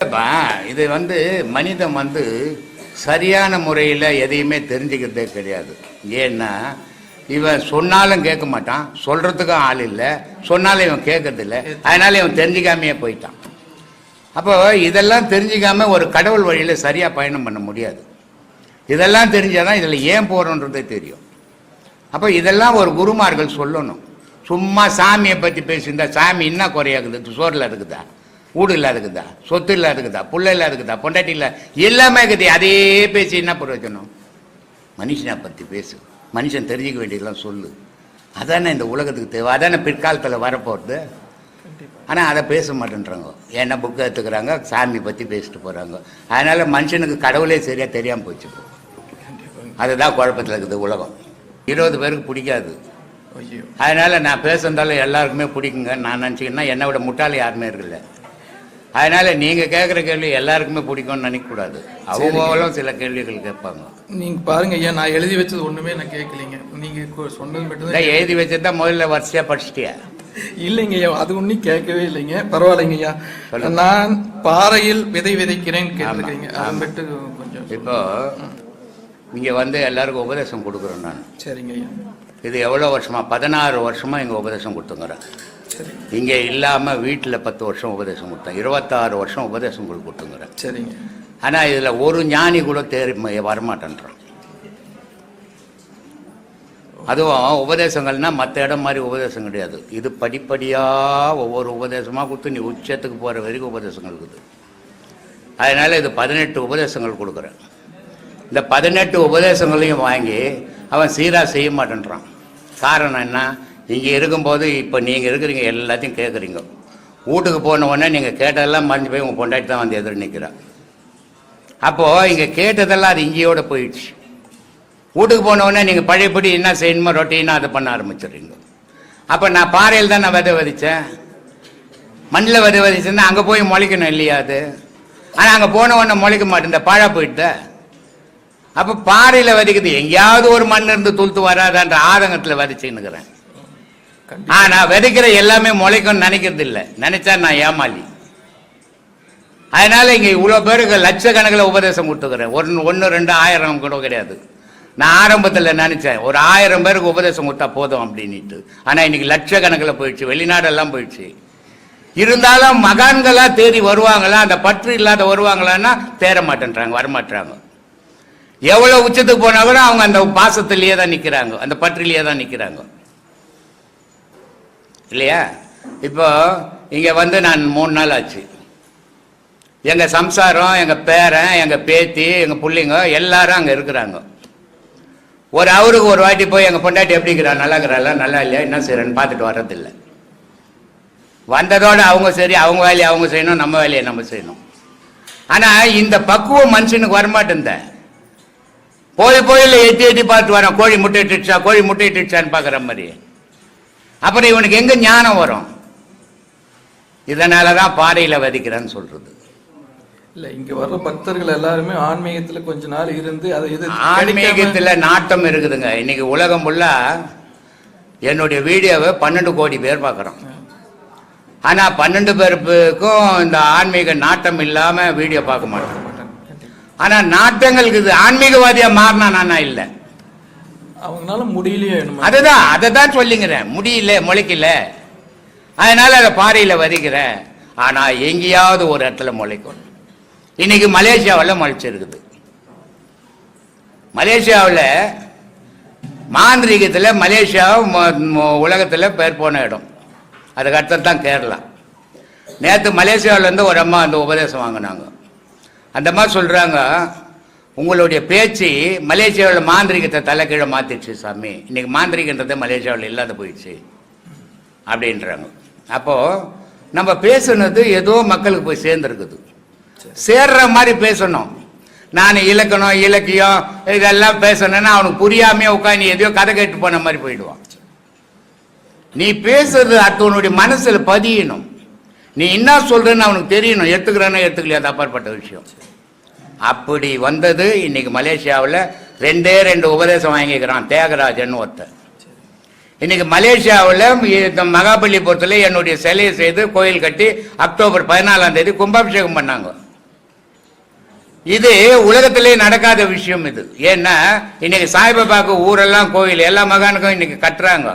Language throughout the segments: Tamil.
இது மனிதன் சரியான முறையில் எதையுமே தெரிஞ்சுக்கிறதே கிடையாது. ஏன்னா இவன் சொன்னாலும் கேட்க மாட்டான், சொல்றதுக்கும் ஆள் இல்லை, சொன்னாலும் இவன் கேட்கறது இல்லை, அதனால இவன் தெரிஞ்சுக்காமையே போயிட்டான். அப்போ இதெல்லாம் தெரிஞ்சுக்காம ஒரு கடவுள் வழியில் சரியாக பயணம் பண்ண முடியாது. இதெல்லாம் தெரிஞ்சாதான் இதில் ஏன் போகிறோன்றதே தெரியும். அப்போ இதெல்லாம் ஒரு குருமார்கள் சொல்லணும். சும்மா சாமியை பற்றி பேசியிருந்தா சாமி என்ன குறையாகுது? சோறில் இருக்குதா, வீடு இல்லை இருக்குதா, சொத்து இல்லை இருக்குதா, புள்ள இல்லை இருக்குதா, பொண்டாட்டி இல்லை, எல்லாமே இருக்குது. அதே பேசி என்ன பிரயோஜனம்? மனுஷனை பற்றி பேசு, மனுஷன் தெரிஞ்சிக்க வேண்டியதெல்லாம் சொல்லு. அதானே இந்த உலகத்துக்கு தேவை, அதானே பிற்காலத்தில் வரப்போகிறது. ஆனால் அதை பேச மாட்டேன்றாங்க. ஏன்னா புக்கை எடுத்துக்கிறாங்க, சாமி பற்றி பேசிட்டு போகிறாங்க. அதனால் மனுஷனுக்கு கடவுளே சரியாக தெரியாமல் போச்சு. அதுதான் குழப்பத்தில் இருக்குது உலகம். 20 பேருக்கு பிடிக்காது. அதனால் நான் பேசுறதாலும் எல்லாருக்குமே பிடிக்குங்க நான் நினச்சிக்கின்னா என்னை விட முட்டாளி யாருமே இருக்குல்ல. அதனால் நீங்கள் கேட்குற கேள்வி எல்லாருக்குமே பிடிக்கும்னு நினைக்கக்கூடாது. அவங்களும் சில கேள்விகள் கேட்பாங்க. நீங்கள் பாருங்க ஐயா, நான் எழுதி வச்சது ஒன்றுமே நான் கேட்கலைங்க. நீங்கள் சொன்னது மட்டும்தான் எழுதி வச்சது தான் முதல்ல வரிசையாக படிச்சிட்டியா? இல்லைங்க ஐயா, அது ஒன்றும் கேட்கவே இல்லைங்க. பரவாயில்லைங்க ஐயா. நான் பாறையில் விதை விதைக்கிறேன்னு கேட்டிருக்கீங்க, அதை மட்டும் கொஞ்சம். இப்போ இங்கே எல்லாருக்கும் உபதேசம் கொடுக்குறேன் நான். சரிங்க ஐயா. இது எவ்வளோ வருஷமா? 16 வருஷமாக இங்கே உபதேசம் கொடுத்துங்கிறேன். இங்கே இல்லாமல் வீட்டில் 10 வருஷம் உபதேசம் கொடுத்தேன். 26 வருஷம் உபதேசம் கொடுத்துங்கிறேன். சரிங்க. ஆனால் இதில் ஒரு ஞானி கூட வரமாட்டேன்றான். அதுவும் உபதேசங்கள்னால் மற்ற இடம் மாதிரி உபதேசம் கிடையாது. இது படிப்படியாக ஒவ்வொரு உபதேசமாக கொடுத்து நீ உச்சத்துக்கு போகிற வரைக்கும் உபதேசங்கள் இருக்குது. அதனால் இது 18 உபதேசங்கள் கொடுக்குறேன். இந்த 18 உபதேசங்களையும் வாங்கி அவன் சீராக செய்ய மாட்டேன்றான். காரணம் என்ன? இங்கே இருக்கும்போது இப்போ நீங்கள் இருக்கிறீங்க, எல்லாத்தையும் கேட்குறீங்க. வீட்டுக்கு போன உடனே நீங்கள் கேட்டதெல்லாம் மறைஞ்சு போய் உங்கள் பொண்டாட்டி தான் எதிர் நிற்கிறான். அப்போது இங்கே கேட்டதெல்லாம் அது இங்கேயோடு போயிடுச்சு. வீட்டுக்கு போன உடனே நீங்கள் பழையபடி என்ன செய்யணுமோ ரொட்டீனாக அதை பண்ண ஆரம்பிச்சிடுறீங்க. அப்போ நான் பாறையில் தான் நான் விதை விதைச்சேன், மண்ணில் விதை விதைச்சேன்னா அங்கே போய் முளைக்கணும் இல்லையா? அது ஆனால் அங்கே போன உடனே முளைக்க மாட்டேன், இந்த பாழா போயிட்ட. அப்போ பாறையில் விதைக்குது, எங்கேயாவது ஒரு மண் இருந்து துளுத்து வராதான்ற ஆதங்கத்தில் விதைச்சுன்னுக்கிறேன். நான் விதைக்கிற எல்லாமே முளைக்கும்னு நினைக்கிறது இல்லை. நினைச்சா நான் ஏமாளி. அதனால இங்க இவ்வளவு பேருக்கு லட்சக்கணக்கில் உபதேசம் கொடுத்துக்கிறேன். 1, 2, 1000 கூட கிடையாது. நான் ஆரம்பத்தில் நினைச்சேன் ஒரு 1000 பேருக்கு உபதேசம் கொடுத்தா போதும் அப்படின்ட்டு. ஆனா இன்னைக்கு லட்சக்கணக்கில் போயிடுச்சு, வெளிநாடெல்லாம் போயிடுச்சு. இருந்தாலும் மகான்களா தேடி வருவாங்களா? அந்த பற்று இல்லாத வருவாங்களான்னா தேர மாட்டேன்றாங்க, வரமாட்டாங்க. எவ்வளவு உச்சத்துக்கு போனா கூட அவங்க அந்த பாசத்திலேயே தான் நிற்கிறாங்க, அந்த பற்றிலேயே தான் நிற்கிறாங்க இல்லையா? இப்போ இங்கே நான் 3 நாள் ஆச்சு. எங்கள் சம்சாரம், எங்கள் பேரன், எங்கள் பேத்தி, எங்கள் பிள்ளைங்க எல்லாரும் அங்கே இருக்கிறாங்க. ஒரு அவருக்கு ஒரு வாட்டி போய் எங்கள் பொண்டாட்டி எப்படி இருக்கிறா, நல்லா இருக்கிறாளா, நல்லா இல்லையா, என்ன செய்யறேன்னு பார்த்துட்டு வர்றதில்லை. வந்ததோடு அவங்க சரி, அவங்க வேலையை அவங்க செய்யணும், நம்ம வேலையை நம்ம செய்யணும். ஆனால் இந்த பக்குவம் மனுஷனுக்கு வரமாட்டேன். போயில் எட்டி எட்டி பார்த்து வரேன், கோழி முட்டை இட்டுச்சா, கோழி முட்டை இட்டுச்சான்னு பார்க்குற மாதிரி. அப்புறம் இவனுக்கு எங்க ஞானம் வரும்? இதனாலதான் பாறையில விதைக்கிறேன்னு சொல்றது. இல்ல, இங்க வர்ற பக்தர்கள் எல்லாருமே ஆன்மீகத்துல கொஞ்ச நாள் இருந்து ஆன்மீகத்துல நாட்டம் இருக்குதுங்க. இன்னைக்கு உலகம் ஃபுல்லா என்னுடைய வீடியோவை 12 கோடி பேர் பார்க்குறோம். ஆனா 12 பேருக்கும் இந்த ஆன்மீக நாட்டம் இல்லாம வீடியோ பார்க்க மாட்டோம். ஆனா நாட்டங்களுக்கு இது ஆன்மீகவாதியா மாறினா நானா இல்லை, அவங்களால முடியலையே. அதுதான் அதைதான் சொல்லிங்கிறேன், முடியல, முளைக்கல. அதனால அதை பாறையில வதிக்கிறேன். ஆனா எங்கேயாவது ஒரு இடத்துல முளைக்கும். இன்னைக்கு மலேசியாவில் முளைச்சிருக்குது. மலேசியாவில் மாந்திரீகத்தில் மலேசியா உலகத்தில் பேர் போன இடம். அதுக்கு அடுத்தது தான் கேரளா. நேற்று மலேசியாவிலேருந்து ஒரு அம்மா அந்த உபதேசம் வாங்கினாங்க. அந்த அம்மா சொல்றாங்க, உங்களுடைய பேச்சு மலேசியாவில் மாந்திரிகத்தை தலைக்கீழே மாத்திடுச்சு சாமி, இன்னைக்கு மாந்திரிகன்றதை மலேசியாவில் இல்லாத போயிடுச்சு அப்படின்றாங்க. அப்போ நம்ம பேசுனது ஏதோ மக்களுக்கு போய் சேர்ந்துருக்குது. சேர்ற மாதிரி பேசணும். நான் இலக்கணம் இலக்கியம் இதெல்லாம் பேசணும்னா அவனுக்கு புரியாமையே உட்காந்து எதையோ கதை கேட்டு போன மாதிரி போயிடுவான். நீ பேசுறது அடுத்தவனுடைய மனசுல பதியணும். நீ என்ன சொல்றன்னு அவனுக்கு தெரியணும். எடுத்துக்கிறானோ எடுத்துக்கலையா, அது அப்பாற்பட்ட விஷயம். அப்படி வந்தது. இன்னைக்கு மலேசியாவில் 2 உபதேசம் வாங்கிக்கிறான் தியாகராஜன் ஒருத்தர். இன்னைக்கு மலேசியாவில் மகாபலிபுரத்தில் என்னுடைய சிலையை செய்து கோயில் கட்டி அக்டோபர் 14ஆம் தேதி கும்பாபிஷேகம் பண்ணாங்க. இது உலகத்திலே நடக்காத விஷயம் இது. ஏன்னா இன்னைக்கு சாய்பாபாவுக்கு ஊரெல்லாம் கோயில், எல்லா மகானுக்கும் இன்னைக்கு கட்டுறாங்க.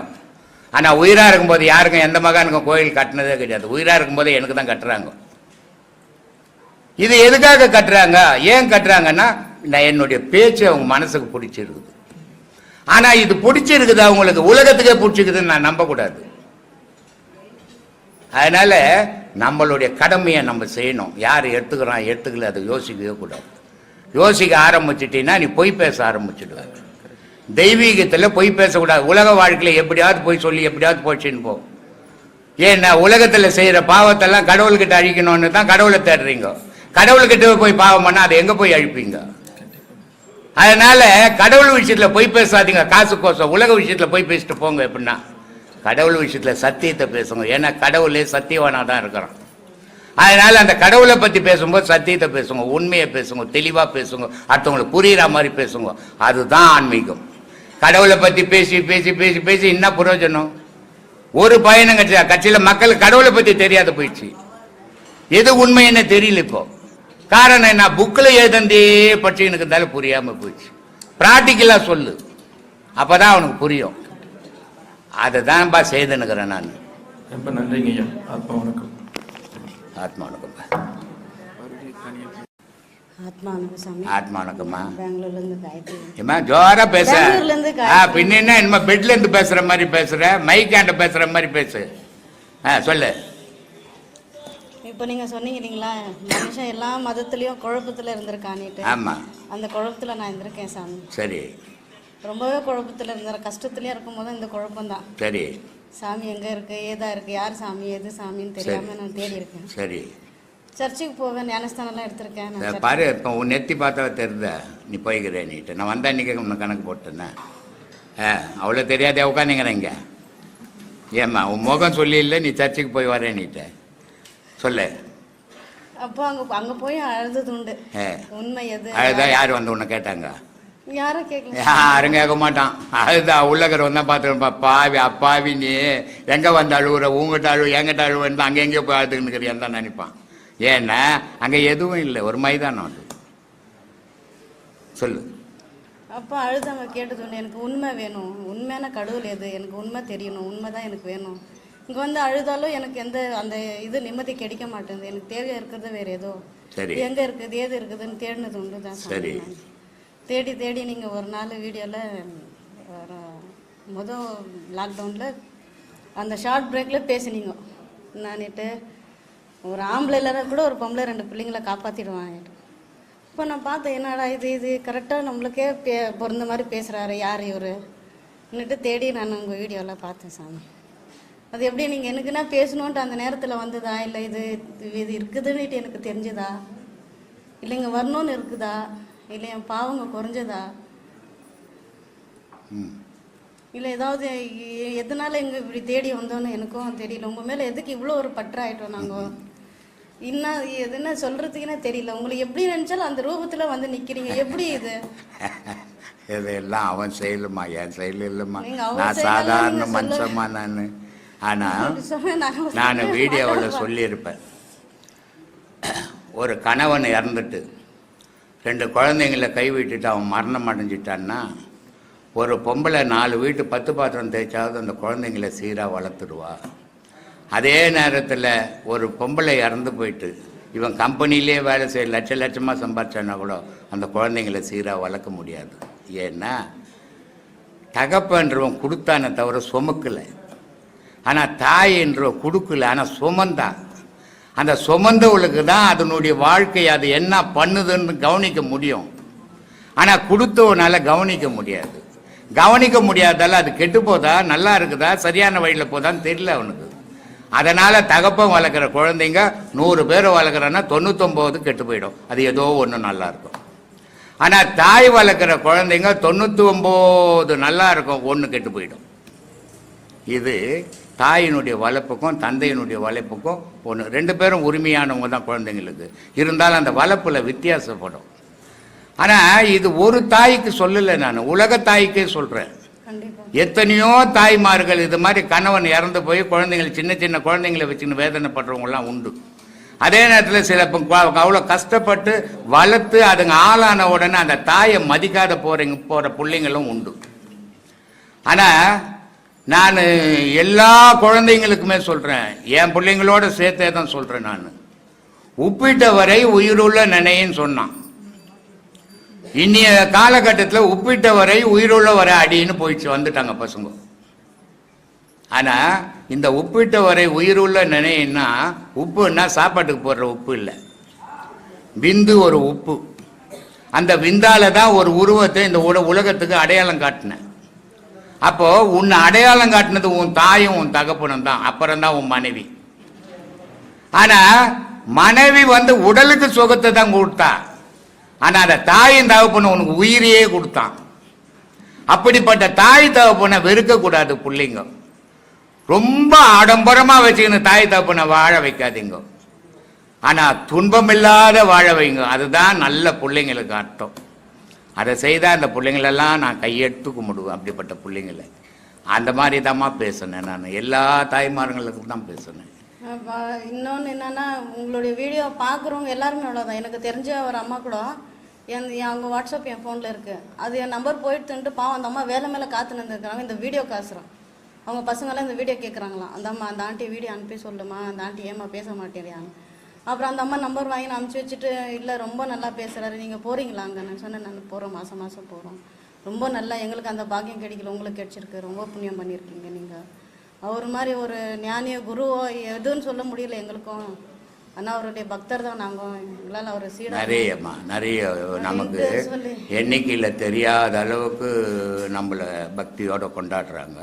ஆனா உயிரா இருக்கும்போது யாருக்கும் எந்த மகானுக்கும் கோயில் கட்டினதே கிடையாது. உயிரா இருக்கும்போதே எனக்கு தான் கட்டுறாங்க. இது எதுக்காக கட்டுறாங்க, ஏன் கட்டுறாங்கன்னா, நான் என்னுடைய பேச்சு அவங்க மனசுக்கு பிடிச்சிருக்குது. ஆனா இது பிடிச்சிருக்குது அவங்களுக்கு, உலகத்துக்கே பிடிச்சிருக்குதுன்னு நான் நம்பக்கூடாது. அதனால நம்மளுடைய கடமையை நம்ம செய்யணும். யார் எடுத்துக்கிறான் எடுத்துக்கல அதை யோசிக்கவே கூடாது. யோசிக்க ஆரம்பிச்சிட்டீங்கன்னா நீ பொய் பேச ஆரம்பிச்சுடுவாங்க. தெய்வீகத்தில் பொய் பேசக்கூடாது. உலக வாழ்க்கையில் எப்படியாவது போய் சொல்லி எப்படியாவது போச்சுன்னு போ. ஏன்னா உலகத்தில் செய்கிற பாவத்தெல்லாம் கடவுள்கிட்ட அழிக்கணும்னு தான் கடவுளை தேடுறீங்க. கடவுள்கிட்ட போய் பாவம் பண்ணால் அதை எங்கே போய் அழிப்பீங்க? அதனால கடவுள் விஷயத்தில் பொய் பேசாதீங்க. காசு கோசம் உலக விஷயத்தில் பொய் பேசிட்டு போங்க. எப்படின்னா கடவுள் விஷயத்தில் சத்தியத்தை பேசுங்க. ஏன்னா கடவுளே சத்தியவானாக தான் இருக்கிறான். அதனால அந்த கடவுளை பற்றி பேசும்போது சத்தியத்தை பேசுங்க, உண்மையை பேசுங்க, தெளிவாக பேசுங்க, அடுத்தவங்களுக்கு புரிகிற மாதிரி பேசுங்க. அதுதான் ஆன்மீகம். கடவுளை பற்றி பேசி பேசி பேசி பேசி என்ன பிரயோஜனம்? ஒரு பயணம் கட்சியில் மக்களுக்கு கடவுளை பற்றி தெரியாத போயிடுச்சு. எது உண்மைன்னு தெரியல. இப்போ காரணம் என்ன? புக்கில் எழுதந்தே படிச்சுக்கிட்டு இருந்தாலும் புரியாமல் போயிடுச்சு. ப்ராக்டிக்கலாக சொல்லு, அப்போதான் அவனுக்கு புரியும். அதை தான்ப்பா செய்துன்னுக்கிறேன் நான். ரொம்ப நன்றிங்க ஐயா. ஆத்மா வணக்கம். ஆத்மா வணக்கம்ப்பா. ஆத்மா வணக்கம் சாமி. ஆத்மா வணக்கம்மா. பெங்களூர்ல இருந்து காயத்ரி. ஏமா ஜோரா பேச. பெங்களூர்ல இருந்து காயத்ரி. பின்ன என்ன இனிமே பெட்ல இருந்து பேசுற மாதிரி பேசுற, மைக்காண்ட பேசுற மாதிரி பேசு. சொல்லு. இப்போ நீங்க சொன்னீங்க இல்லைங்களா, மனுஷன் எல்லா மதத்துலயும் குழப்பத்துல இருந்திருக்கானிட்டு. ஆமா. அந்த குழப்பத்துல நான் இருந்திருக்கேன் சாமி. சரி. ரொம்பவே குழப்பத்துல இருந்தேன். கஷ்டத்துலயே இருக்கும்போது இந்த குழப்பம் தான். சரி. சாமி எங்க இருக்கு, ஏதா இருக்கு, யார் சாமி எது சாமின்னு தெரியாம நான் தேடி இருக்கேன். சரி. சர்ச்சுக்கு போவேன், ஞானஸ்தானம்லாம் எடுத்திருக்கேன். பாரு, இப்போ உன் நெத்தி பார்த்தா தெரிந்த நீ போய்க்கிறேன் நீட்டு. நான் வந்தா அன்றைக்கி உன்னை கணக்கு போட்டேன்னே. அவ்வளோ தெரியாதே உட்காந்துங்கிறேன் இங்கே. ஏம்மா உன் முகம் சொல்லி இல்லை நீ சர்ச்சுக்கு போய் வரேன் நீட்ட சொல்லு. அப்போ அங்க போய் அழுது உண்டு. உண்மை எது? அழுதா யார் வந்து உன்னை கேட்டாங்க? யாரும் கேட்கல. யாரும் கேட்க மாட்டான். அதுதான் உள்ளக்கிறவன் தான் பார்த்துருப்பா. பாவி அப்பாவி நீ எங்கே வந்து அழுவுற, உங்ககிட்ட அழுவு எங்கிட்ட அழுவுன்னு அங்கே எங்கேயோ போய் அழுதுன்னுக்கிறியான்னு தான் நினைப்பான். ஏன்னா அங்கே எதுவும் இல்லை, ஒரு மைதானம் அது. சொல்லு. அப்போ அழுதாங்க கேட்டது ஒன்று, எனக்கு உண்மை வேணும், உண்மையான கடவுள் எது, எனக்கு உண்மை தெரியணும், உண்மை தான் எனக்கு வேணும். இங்கே வந்து அழுதாலும் எனக்கு எந்த அந்த இது நிம்மதி கிடைக்க மாட்டேங்குது. எனக்கு தேவையாக இருக்கிறது வேறு ஏதோ. சரி. எங்கே இருக்குது ஏது இருக்குதுன்னு தேடினது உண்டு தான். சரி. தேடி தேடி நீங்கள் ஒரு நாள் வீடியோவில் மொதல் லாக்டவுனில் அந்த ஷார்ட் பிரேக்கில் பேசினீங்க. நானிட்டு ஒரு ஆம்பளை இல்லைனா கூட ஒரு பொம்பளை 2 பிள்ளைங்களை காப்பாற்றிடுவாங்க. இப்போ நான் பார்த்தேன், என்னடா இது கரெக்டாக நம்மளுக்கே பொருந்த மாதிரி பேசுகிறாரு, யார் இவருன்னுட்டு தேடி நான் உங்கள் வீடியோவில் பார்த்தேன் சாமி. அது எப்படி நீங்கள் எனக்குன்னா பேசணுன்ட்டு அந்த நேரத்தில் வந்ததா, இல்லை இது இருக்குதுன்னுட்டு எனக்கு தெரிஞ்சதா, இல்லை இங்கே வரணும்னு இருக்குதா, இல்லை என் பாவங்க குறைஞ்சதா, இல்லை ஏதாவது எதனால எங்கே இப்படி தேடி வந்தோன்னு எனக்கும் தெரியல. உங்கள் மேலே எதுக்கு இவ்வளோ ஒரு பற்றாயிட்டோம் நாங்கள், இன்னும் எதுன்னா சொல்கிறதுக்குன்னே தெரியல. உங்களுக்கு எப்படி நினச்சாலும் அந்த ரூபத்தில் வந்து நிற்கிறீங்க, எப்படி இது? இதெல்லாம் அவன் செயலுமா, என் செயல் இல்லைம்மா. நான் சாதாரண மனுஷமா நான். ஆனால் நான் வீடியோவில் சொல்லியிருப்பேன், ஒரு கணவன் இறந்துட்டு 2 குழந்தைங்கள கைவிட்டுட்டு அவன் மரணம் அடைஞ்சிட்டான்னா, ஒரு பொம்பளை 4 வீட்டு 10 பாத்திரம் தேய்ச்சாவது அந்த குழந்தைங்கள சீராக வளர்த்துடுவா. அதே நேரத்தில் ஒரு பொம்பளை இறந்து போயிட்டு இவன் கம்பெனிலே வேலை செய்ய லட்சமாக சம்பாதிச்சான்னா கூட அந்த குழந்தைங்கள சீராக வளர்க்க முடியாது. ஏன்னா தகப்பன்றவன் கொடுத்தானே தவிர சுமக்கலை. ஆனால் தாய் என்ற கொடுக்கல, ஆனால் சுமந்தான். அந்த சுமந்தவளுக்கு தான் அதனுடைய வாழ்க்கை அது என்ன பண்ணுதுன்னு கவனிக்க முடியும். ஆனால் கொடுத்தவனால கவனிக்க முடியாது. கவனிக்க முடியாதால அது கெட்டு போதா, நல்லா இருக்குதா, சரியான வழியில் போதான்னு தெரியல அவனுக்கு. அதனால் தகப்பன் வளர்க்குற குழந்தைங்க 100 பேர் வளர்க்குறன்னா 99 கெட்டு போயிடும். அது ஏதோ ஒன்று நல்லா இருக்கும். ஆனால் தாய் வளர்க்குற குழந்தைங்க 99 நல்லா இருக்கும், 1 கெட்டு போயிடும். இது தாயினுடைய வளர்ப்புக்கும் தந்தையினுடைய வளர்ப்புக்கும் ஒன்று. 2 பேரும் உரிமையானவங்க தான் குழந்தைங்களுக்கு. இருந்தாலும் அந்த வளர்ப்பில் வித்தியாசப்படும். ஆனால் இது ஒரு தாய்க்கு சொல்லலை, நான் உலக தாய்க்கே சொல்கிறேன். எத்தனையோ தாய்மார்கள் இது மாதிரி கணவன் இறந்து போய் குழந்தைங்களை சின்ன சின்ன குழந்தைங்களை வச்சுன்னு வேதனைப்படுறவங்கலாம் உண்டு. அதே நேரத்தில் சில அவ்வளோ கஷ்டப்பட்டு வளர்த்து அதுங்க ஆளான உடனே அந்த தாயை மதிக்காத போகிற பிள்ளைங்களும் உண்டு. ஆனால் நான் எல்லா குழந்தைங்களுக்குமே சொல்கிறேன், என் பிள்ளைங்களோட சேர்த்தே தான் சொல்கிறேன். நான் உப்பிட்ட வரை உயிருள்ள நினைன்னு சொன்னான். இன்னைய காலகட்டத்தில் உப்பிட்ட வரை உயிருள்ள வரை அடின்னு போயிடுச்சு, வந்துட்டாங்க பசங்க. ஆனால் இந்த உப்பிட்ட வரை உயிருள்ள நினைன்னா உப்புன்னா சாப்பாட்டுக்கு போடுற உப்பு இல்லை, விந்து ஒரு உப்பு. அந்த விந்தால தான் ஒரு உருவத்தை இந்த உலகத்துக்கு அடையாளம் காட்டினேன். அப்போ உன்னை அடையாளம் காட்டினது உன் தாயும் உன் தகப்பனும் தான், அப்புறம்தான் உன் மனைவி. ஆனா மனைவி உடலுக்கு சுகத்தை தான் கொடுத்தா, ஆனா அந்த தாயின் தகப்பன உனக்கு உயிரையே கொடுத்தான். அப்படிப்பட்ட தாய் தகப்பனை வெறுக்க கூடாது பிள்ளைங்க. ரொம்ப ஆடம்பரமா வச்சுக்கின்னு தாய் தகப்பனை வாழ வைக்காதீங்க, ஆனா துன்பம் இல்லாத வாழ வைங்க. அதுதான் நல்ல பிள்ளைங்களுக்கு அர்த்தம். அதை செய்தா அந்த பிள்ளைங்களெல்லாம் நான் கையெடுத்து கும்பிடுவேன். அப்படிப்பட்ட பிள்ளைங்களை அந்த மாதிரி தான்மா பேசினேன் நான், எல்லா தாய்மார்களுக்கும் தான் பேசினேன். இன்னொன்று என்னன்னா, உங்களுடைய வீடியோ பார்க்குறவங்க எல்லாருமே அவ்வளோதான். எனக்கு தெரிஞ்ச ஒரு அம்மா கூட அவங்க வாட்ஸ்அப் என் ஃபோனில் இருக்குது, அது என் நம்பர் போயிட்டுன்ட்டு பாவம் அந்த அம்மா வேலை மேலே காத்து நின்றுருக்காங்க. இந்த வீடியோ காசுறோம், அவங்க பசங்களாம் இந்த வீடியோ கேட்குறாங்களாம். அந்த அம்மா அந்த ஆண்டி வீடியோ அனுப்பி சொல்லுமா, அந்த ஆண்டி ஏமா பேச மாட்டேறியாங்க. அப்புறம் அந்த அம்மா நம்பர் வாங்கி நான் அனுப்பிச்சி வச்சுட்டு, இல்லை ரொம்ப நல்லா பேசுகிறாரு, நீங்கள் போகிறீங்களாங்க? நான் சொன்னேன், நான் போகிறோம், மாதம் மாதம் போகிறோம். ரொம்ப நல்லா, எங்களுக்கு அந்த பாக்கியம் கிடைக்கல, உங்களுக்கு கிடைச்சிருக்கு, ரொம்ப புண்ணியம் பண்ணியிருக்கீங்க நீங்கள். அவர் மாதிரி ஒரு ஞானியோ குருவோ எதுன்னு சொல்ல முடியல எங்களுக்கும், ஆனால் அவருடைய பக்தர் தான் நாங்கள். எங்களால் அவர் நிறைய நமக்கு எண்ணிக்கையில் தெரியாத அளவுக்கு நம்மளை பக்தியோடு கொண்டாடுறாங்க.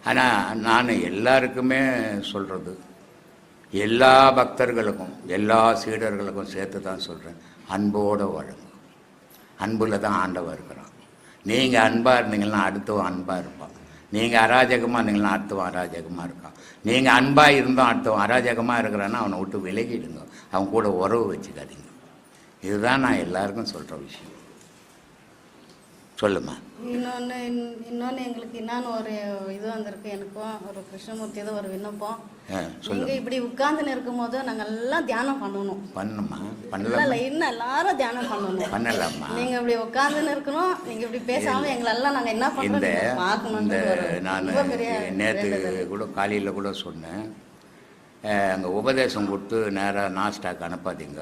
ஆனால் நான் எல்லாருக்குமே சொல்கிறது, எல்லா பக்தர்களுக்கும் எல்லா சீடர்களுக்கும் சேர்த்து தான் சொல்கிறேன், அன்போடு வாழுங்க. அன்பில் தான் ஆண்டவர் இருக்கிறான். நீங்கள் அன்பாக இருந்தீங்கன்னா அடுத்தவன் அன்பாக இருப்பான். நீங்கள் அராஜகமாக இருந்தீங்கன்னா அடுத்தவன் அராஜகமாக இருக்கான். நீங்கள் அன்பாக இருந்தோம் அடுத்தவன் அராஜகமாக இருக்கிறான்னா அவனை விட்டு விலகிடுங்க, அவன் கூட உறவு வச்சுக்காதீங்க. இதுதான் நான் எல்லாருக்கும் சொல்கிற விஷயம். சொல்லுமா. இன்னொன்று எங்களுக்கு இன்னொன்று ஒரு இது வந்திருக்கு, எனக்கும் ஒரு கிருஷ்ணமூர்த்தி ஏதோ ஒரு விண்ணப்பம். நீங்கள் இப்படி உட்கார்ந்துன்னு இருக்கும் போது நாங்கள் எல்லாம் தியானம் பண்ணணும். பண்ணுமா? பண்ணலாம். இன்னும் எல்லாரும் தியானம் பண்ணணும். பண்ணலாமா? நீங்கள் இப்படி உட்கார்ந்துன்னு இருக்கணும், நீங்கள் இப்படி பேசாமல் எங்களெல்லாம் நாங்கள் என்ன பண்ணுறோம் பார்க்கணும். நான் நேற்று கூட காலையில் கூட சொன்னேன், அங்கே உபதேசம் கொடுத்து நேராக நாஸ்டாக் அனுப்பாதீங்க.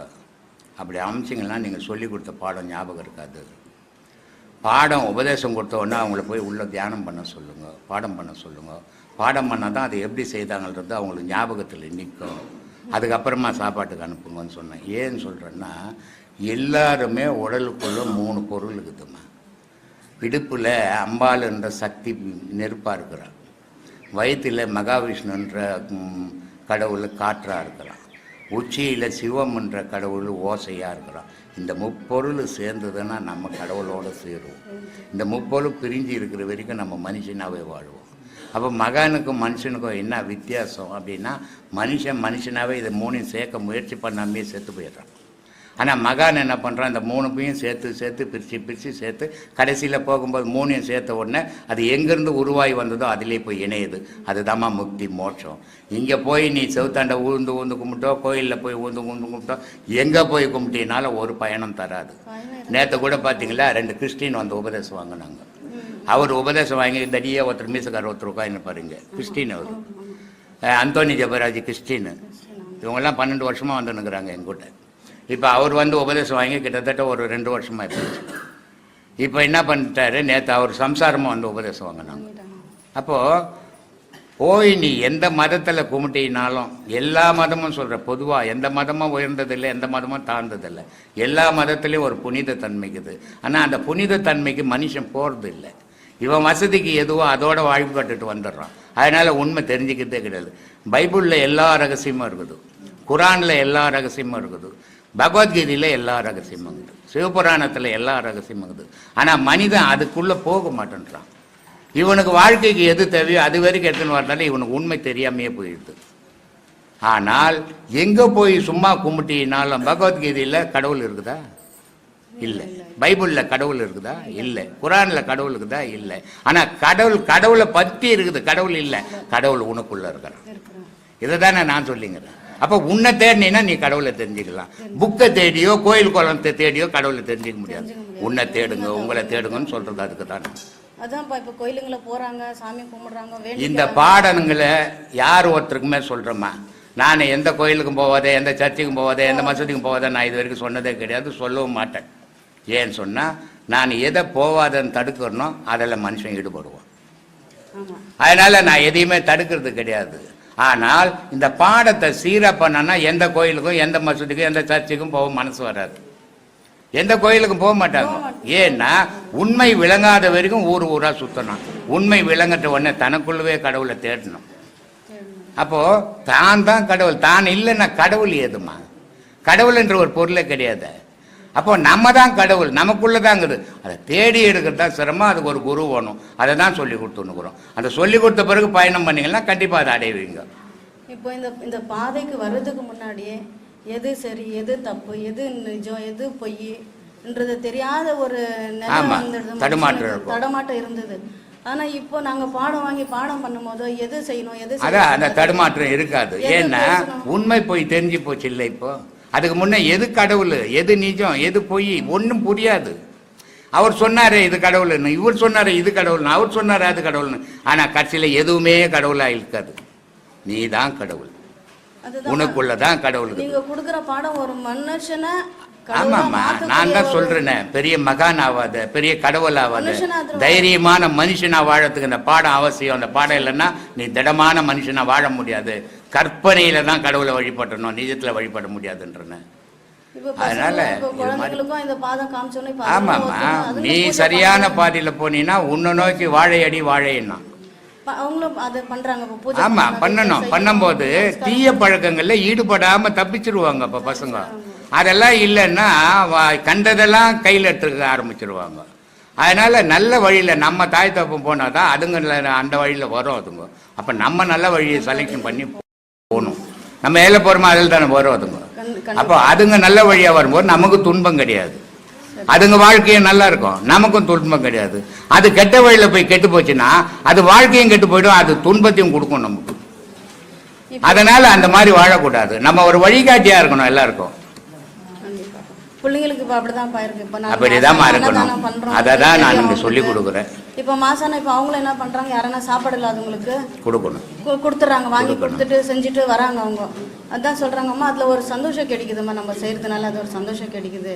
அப்படி அமைச்சிங்கன்னா நீங்கள் சொல்லி கொடுத்த பாடம் ஞாபகம் இருக்காது. பாடம் உபதேசம் கொடுத்த உடனே அவங்கள போய் உள்ளே தியானம் பண்ண சொல்லுங்கள், பாடம் பண்ண சொல்லுங்கள். பாடம் பண்ணால் தான் அதை எப்படி செய்தாங்கன்றது அவங்களுக்கு ஞாபகத்தில் நிற்கும். அதுக்கப்புறமா சாப்பாட்டுக்கு அனுப்புங்கன்னு சொன்னேன். ஏன்னு சொல்கிறேன்னா, எல்லாருமே உடலுக்குள்ளே 3 பொருள் இருக்குதுமா. இடுப்பில் அம்பாளுன்ற சக்தி நெருப்பாக இருக்கிறான், வயிற்றில் மகாவிஷ்ணுன்ற கடவுள் காற்றாக இருக்கிறான், உச்சியில் சிவம்ன்ற கடவுள் ஓசையாக இருக்கிறான். இந்த முப்பொருள் சேர்ந்ததுன்னா நம்ம கடவுளோடு சேருவோம். இந்த முப்பொருள் பிரிஞ்சு இருக்கிற வரைக்கும் நம்ம மனுஷனாகவே வாழ்வோம். அப்போ மகானுக்கும் மனுஷனுக்கும் என்ன வித்தியாசம் அப்படின்னா, மனுஷனாகவே இதை 3 சேர்க்க முயற்சி பண்ணாமே செத்து போயிடுறான். ஆனால் மகான் என்ன பண்ணுறான், இந்த 3 சேர்த்து பிரித்து சேர்த்து கடைசியில் போகும்போது 3 சேர்த்த உடனே அது எங்கேருந்து உருவாகி வந்ததோ அதிலே போய் இணையுது. அதுதாம்மா முக்தி, மோட்சம். இங்கே போய் நீ செவுத்தாண்டை ஊந்து கும்பிட்டோ, கோயிலில் போய் ஊந்து கும்பிட்டோ, எங்கே போய் கும்பிட்டினால ஒரு பயணம் தராது. நேற்று கூட பார்த்தீங்களா, 2 கிறிஸ்டின் உபதேசம் வாங்கினாங்க. அவர் உபதேசம் வாங்கி தடியே ஒருத்தர் மீசக்கார ஒருத்தர் உட்காந்து பாருங்க, கிறிஸ்டின். அவர் அந்தோனி ஜபராஜ் கிறிஸ்டின். இவங்கெல்லாம் 12 வருஷமாக வந்துன்னுக்குறாங்க எங்கூட்ட. இப்போ அவர் உபதேசம் வாங்கி கிட்டத்தட்ட ஒரு 2 வருஷமாக இருந்துச்சு. இப்போ என்ன பண்ணிட்டாரு, நேற்று அவர் சம்சாரமாக உபதேசம் வாங்கினாங்க. அப்போது போய் நீ எந்த மதத்தில் கும்பிட்டினாலும், எல்லா மதமும் சொல்கிற பொதுவாக எந்த மதமும் உயர்ந்ததில்லை, எந்த மதமும் தாழ்ந்ததில்லை. எல்லா மதத்துலேயும் ஒரு புனித தன்மைக்குது. ஆனால் அந்த புனித தன்மைக்கு மனுஷன் போகிறது இல்லை. இவன் வசதிக்கு எதுவோ அதோட வழிபட்டுட்டு வந்துடுறான். அதனால் உண்மை தெரிஞ்சுக்கிட்டே கிடையாது. பைபிளில் எல்லா ரகசியமும் இருக்குது, குரானில் எல்லா ரகசியமும் இருக்குது, பகவத்கீதையில் எல்லா ரகசியமும் இருக்குது, சிவபுராணத்தில் எல்லா ரகசியமும் இருக்குது. ஆனால் மனிதன் அதுக்குள்ளே போக மாட்டேன்றான். இவனுக்கு வாழ்க்கைக்கு எது தேவையோ அது வரைக்கும் எடுத்துன்னு வரதால இவனுக்கு உண்மை தெரியாமையே போயிடுது. ஆனால் எங்கே போய் சும்மா கும்பிட்டினாலும் பகவத்கீதையில் கடவுள் இருக்குதா? இல்லை. பைபிளில் கடவுள் இருக்குதா? இல்லை. குரானில் கடவுள் இருக்குதா? இல்லை. ஆனால் கடவுளை பற்றி இருக்குது, கடவுள் இல்லை. கடவுள் உனக்குள்ளே இருக்கிறான். இதை தானே நான் சொல்லிங்கிறேன். அப்போ உன்னை தேடினா நீ கடவுளை தெரிஞ்சுக்கலாம். புக்கை தேடியோ கோயில் குளத்தை தேடியோ கடவுளை தெரிஞ்சுக்க முடியாது. உன்னை தேடுங்க, உங்களை தேடுங்கன்னு சொல்றது அதுக்கு தானே. அதான்ப்பா இப்போ கோயிலுங்களை போறாங்க, சாமி கும்பிடுறாங்க. இந்த பாடங்களை யார் ஒருத்தருக்குமே சொல்றோமா? நான் எந்த கோயிலுக்கும் போவாதே, எந்த சர்ச்சுக்கும் போவாதே, எந்த மசூதிக்கும் போவாதே நான் இது வரைக்கும் சொன்னதே கிடையாது, சொல்லவும் மாட்டேன். ஏன்னு சொன்னா நான் எதை போவாதன்னு தடுக்கிறனோ அதில் மனுஷன் ஈடுபடுவான். அதனால நான் எதையுமே தடுக்கிறது கிடையாது. ஆனால் இந்த பாடத்தை சீரா பண்ணனா எந்த கோயிலுக்கும் எந்த மசூதிக்கும் எந்த சர்ச்சுக்கும் போக மனசு வராது, எந்த கோயிலுக்கும் போக மாட்டாங்க. ஏன்னா உண்மை விளங்காத வரைக்கும் ஊர் ஊரா சுத்தணும். உண்மை விளங்கட்ட உடனே தனக்குள்ளவே கடவுளை தேடணும். அப்போ தான் தான் கடவுள், தான் இல்லைன்னா கடவுள் ஏதுமா? கடவுள் என்ற ஒரு பொருளே கிடையாது. அப்போ நம்ம தான் கடவுள், நமக்குள்ளதாங்குது. அதை தேடி எடுக்கிறது தான் சிரமம். அதுக்கு ஒரு குரு வேணும். அதை தான் சொல்லி கொடுத்துன்னுக்குறோம். அந்த சொல்லி கொடுத்த பிறகு பயணம் பண்ணீங்கன்னா கண்டிப்பாக அதை அடைவீங்க. இப்போ இந்த பாதைக்கு வர்றதுக்கு முன்னாடியே எது சரி, எது தப்பு, எது நிஜம், எது பொய்ன்றது தெரியாத ஒரு தடமாட்டம் இருந்தது. ஆனா இப்போ நாங்க பாடம் வாங்கி பாடம் பண்ணும் போதோ எது செய்யணும், எது அதான் அந்த தடுமாற்றம் இருக்காது. ஏன்னா உண்மை போய் தெரிஞ்சு போச்சு இல்லை. இப்போ அதுக்கு முன்னே எது கடவுள், எது நிஜம், எது பொய் ஒன்றும் புரியாது. அவர் சொன்னாரு இது கடவுள்னு, இவர் சொன்னாரு இது கடவுள்னு, அவர் சொன்னாரு அது கடவுள்னு. ஆனா கட்சியில எதுவுமே கடவுளா இருக்காது. நீ தான் கடவுள், உனக்குள்ளதான் கடவுள். நீங்க கொடுக்குற பாடம் ஒரு மனுஷனை. ஆமாம்மா, நான் தான் சொல்றேனே, பெரிய மகான் ஆகாத, பெரிய கடவுள் ஆகாத, தைரியமான மனுஷனா வாழறதுக்கு இந்த பாடம் அவசியம். அந்த பாடம் இல்லைன்னா நீ திடமான மனுஷனா வாழ முடியாது. கற்பனையில தான் கடவுளை வழிபடணும், நிஜத்துல வழிபட முடியாதுன்றன. அதனால ஆமாம்மா, நீ சரியான பாதையில போனீங்கன்னா உன்னை நோக்கி வாழையடி வாழையன்னா. ஆமா பண்ணணும். பண்ணும்போது தீய பழக்கங்கள்ல ஈடுபடாம தப்பிச்சிருவாங்க. இப்ப பசங்க அதெல்லாம் இல்லைன்னா கண்டதெல்லாம் கையில் எடுத்துக்க ஆரம்பிச்சிருவாங்க. அதனால நல்ல வழியில நம்ம தாய் தப்பம் போனாதான் அதுங்க அந்த வழியில வரும். அதுங்க அப்ப நம்ம நல்ல வழியை செலக்ஷன் பண்ணி போகணும். நம்ம ஏழை போறோமா அதில் தானே வரும் அதுங்க. அப்போ அதுங்க நல்ல வழியா வரும்போது நமக்கு துன்பம் கிடையாது, அதுங்க வாழ்க்கையும் நல்லா இருக்கும், நமக்கும் துன்பம் கிடையாது. அது கெட்ட வழியில போய் கெட்டு போச்சுன்னா அது வாழ்க்கையும் கெட்டு போயிடும், அது துன்பத்தையும் கொடுக்கும் நமக்கு. அதனால அந்த மாதிரி வாழக்கூடாது. நம்ம ஒரு வழிகாட்டியா இருக்கணும் எல்லாருக்கும். பிள்ளைங்களுக்கு இப்போ அப்படிதான் இருக்கு. இப்போ அப்படிதான் இருக்கணும். அதை தான் நான் இங்கே சொல்லி கொடுக்குறேன். இப்போ மாசான இப்போ அவங்களும் என்ன பண்றாங்க, யாரனா சாப்பாடு இல்லாதவங்களுக்கு கொடுக்கணும், கொடுத்துறாங்க, வாங்கி கொடுத்துட்டு செஞ்சுட்டு வராங்க. அவங்க அதான் சொல்றாங்கம்மா அதுல ஒரு சந்தோஷம் கிடைக்குதும்மா, நம்ம செய்யறதுனால அது ஒரு சந்தோஷம் கிடைக்குது.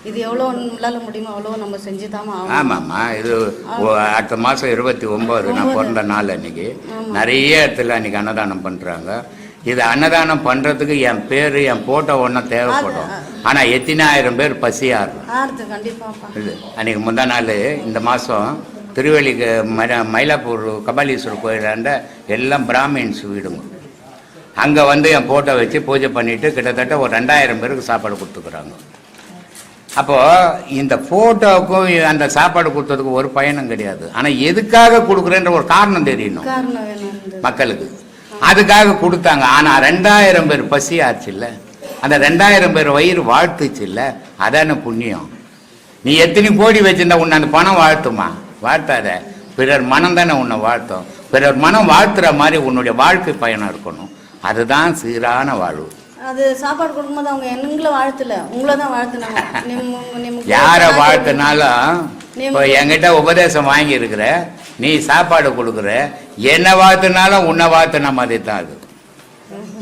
இது எவ்வளோ நம்மளால முடியுமோ அவ்வளோ நம்ம செஞ்சுதாமா. ஆமாம்மா, இது அடுத்த மாதம் 29 நான் பிறந்த நாள் அன்னைக்கு நிறைய இடத்துல அன்னைக்கு அன்னதானம் பண்ணுறாங்க. இது அன்னதானம் பண்ணுறதுக்கு என் பேர் என் போட்டோ ஒன்றும் தேவைப்படும். ஆனால் எத்தனாயிரம் பேர் பசியாரு. இது அன்றைக்கி முந்தா நாள் இந்த மாதம் திருவள்ளிக்கு மயிலாப்பூர் கபாலீஸ்வரர் கோயிலாண்ட எல்லாம் பிராமின்ஸ் வீடுங்க. அங்கே வந்து என் போட்டோ வச்சு பூஜை பண்ணிவிட்டு கிட்டத்தட்ட ஒரு 2000 பேருக்கு சாப்பாடு கொடுத்துக்குறாங்க. அப்போது இந்த ஃபோட்டோவுக்கும் அந்த சாப்பாடு கொடுத்ததுக்கும் ஒரு பயனும் கிடையாது. ஆனால் எதுக்காக கொடுக்குறேன்ற ஒரு காரணம் தெரியணும் மக்களுக்கு. அதுக்காக கொடுத்தாங்க. ஆனால் 2000 பேர் பசி ஆச்சு இல்லை, அந்த 2000 பேர் வயிறு வாழ்த்துச்சு இல்லை, அதான புண்ணியம். நீ எத்தனை கோடி வச்சிருந்தா உன்னை அந்த பணம் வாழ்த்துமா? வாழ்த்தாத. பிறர் மனம் தானே உன்னை வாழ்த்தும். பிறர் மனம் வாழ்த்துற மாதிரி உன்னுடைய வாழ்க்கை பயணம் இருக்கணும். அதுதான் சீரான வாழ்வு. அது சாப்பாடு கொடுக்கும்போது அவங்க எங்களை வாழ்த்துல உங்களை தான் வாழ்த்துனாங்க. யாரை வாழ்த்தினாலும் இப்போ என்கிட்ட உபதேசம் வாங்கி இருக்கிற, நீ சாப்பாடு கொடுக்குற, என்ன வாழ்த்துனாலும் உன்னை வாழ்த்துன மாதிரி தான் அது.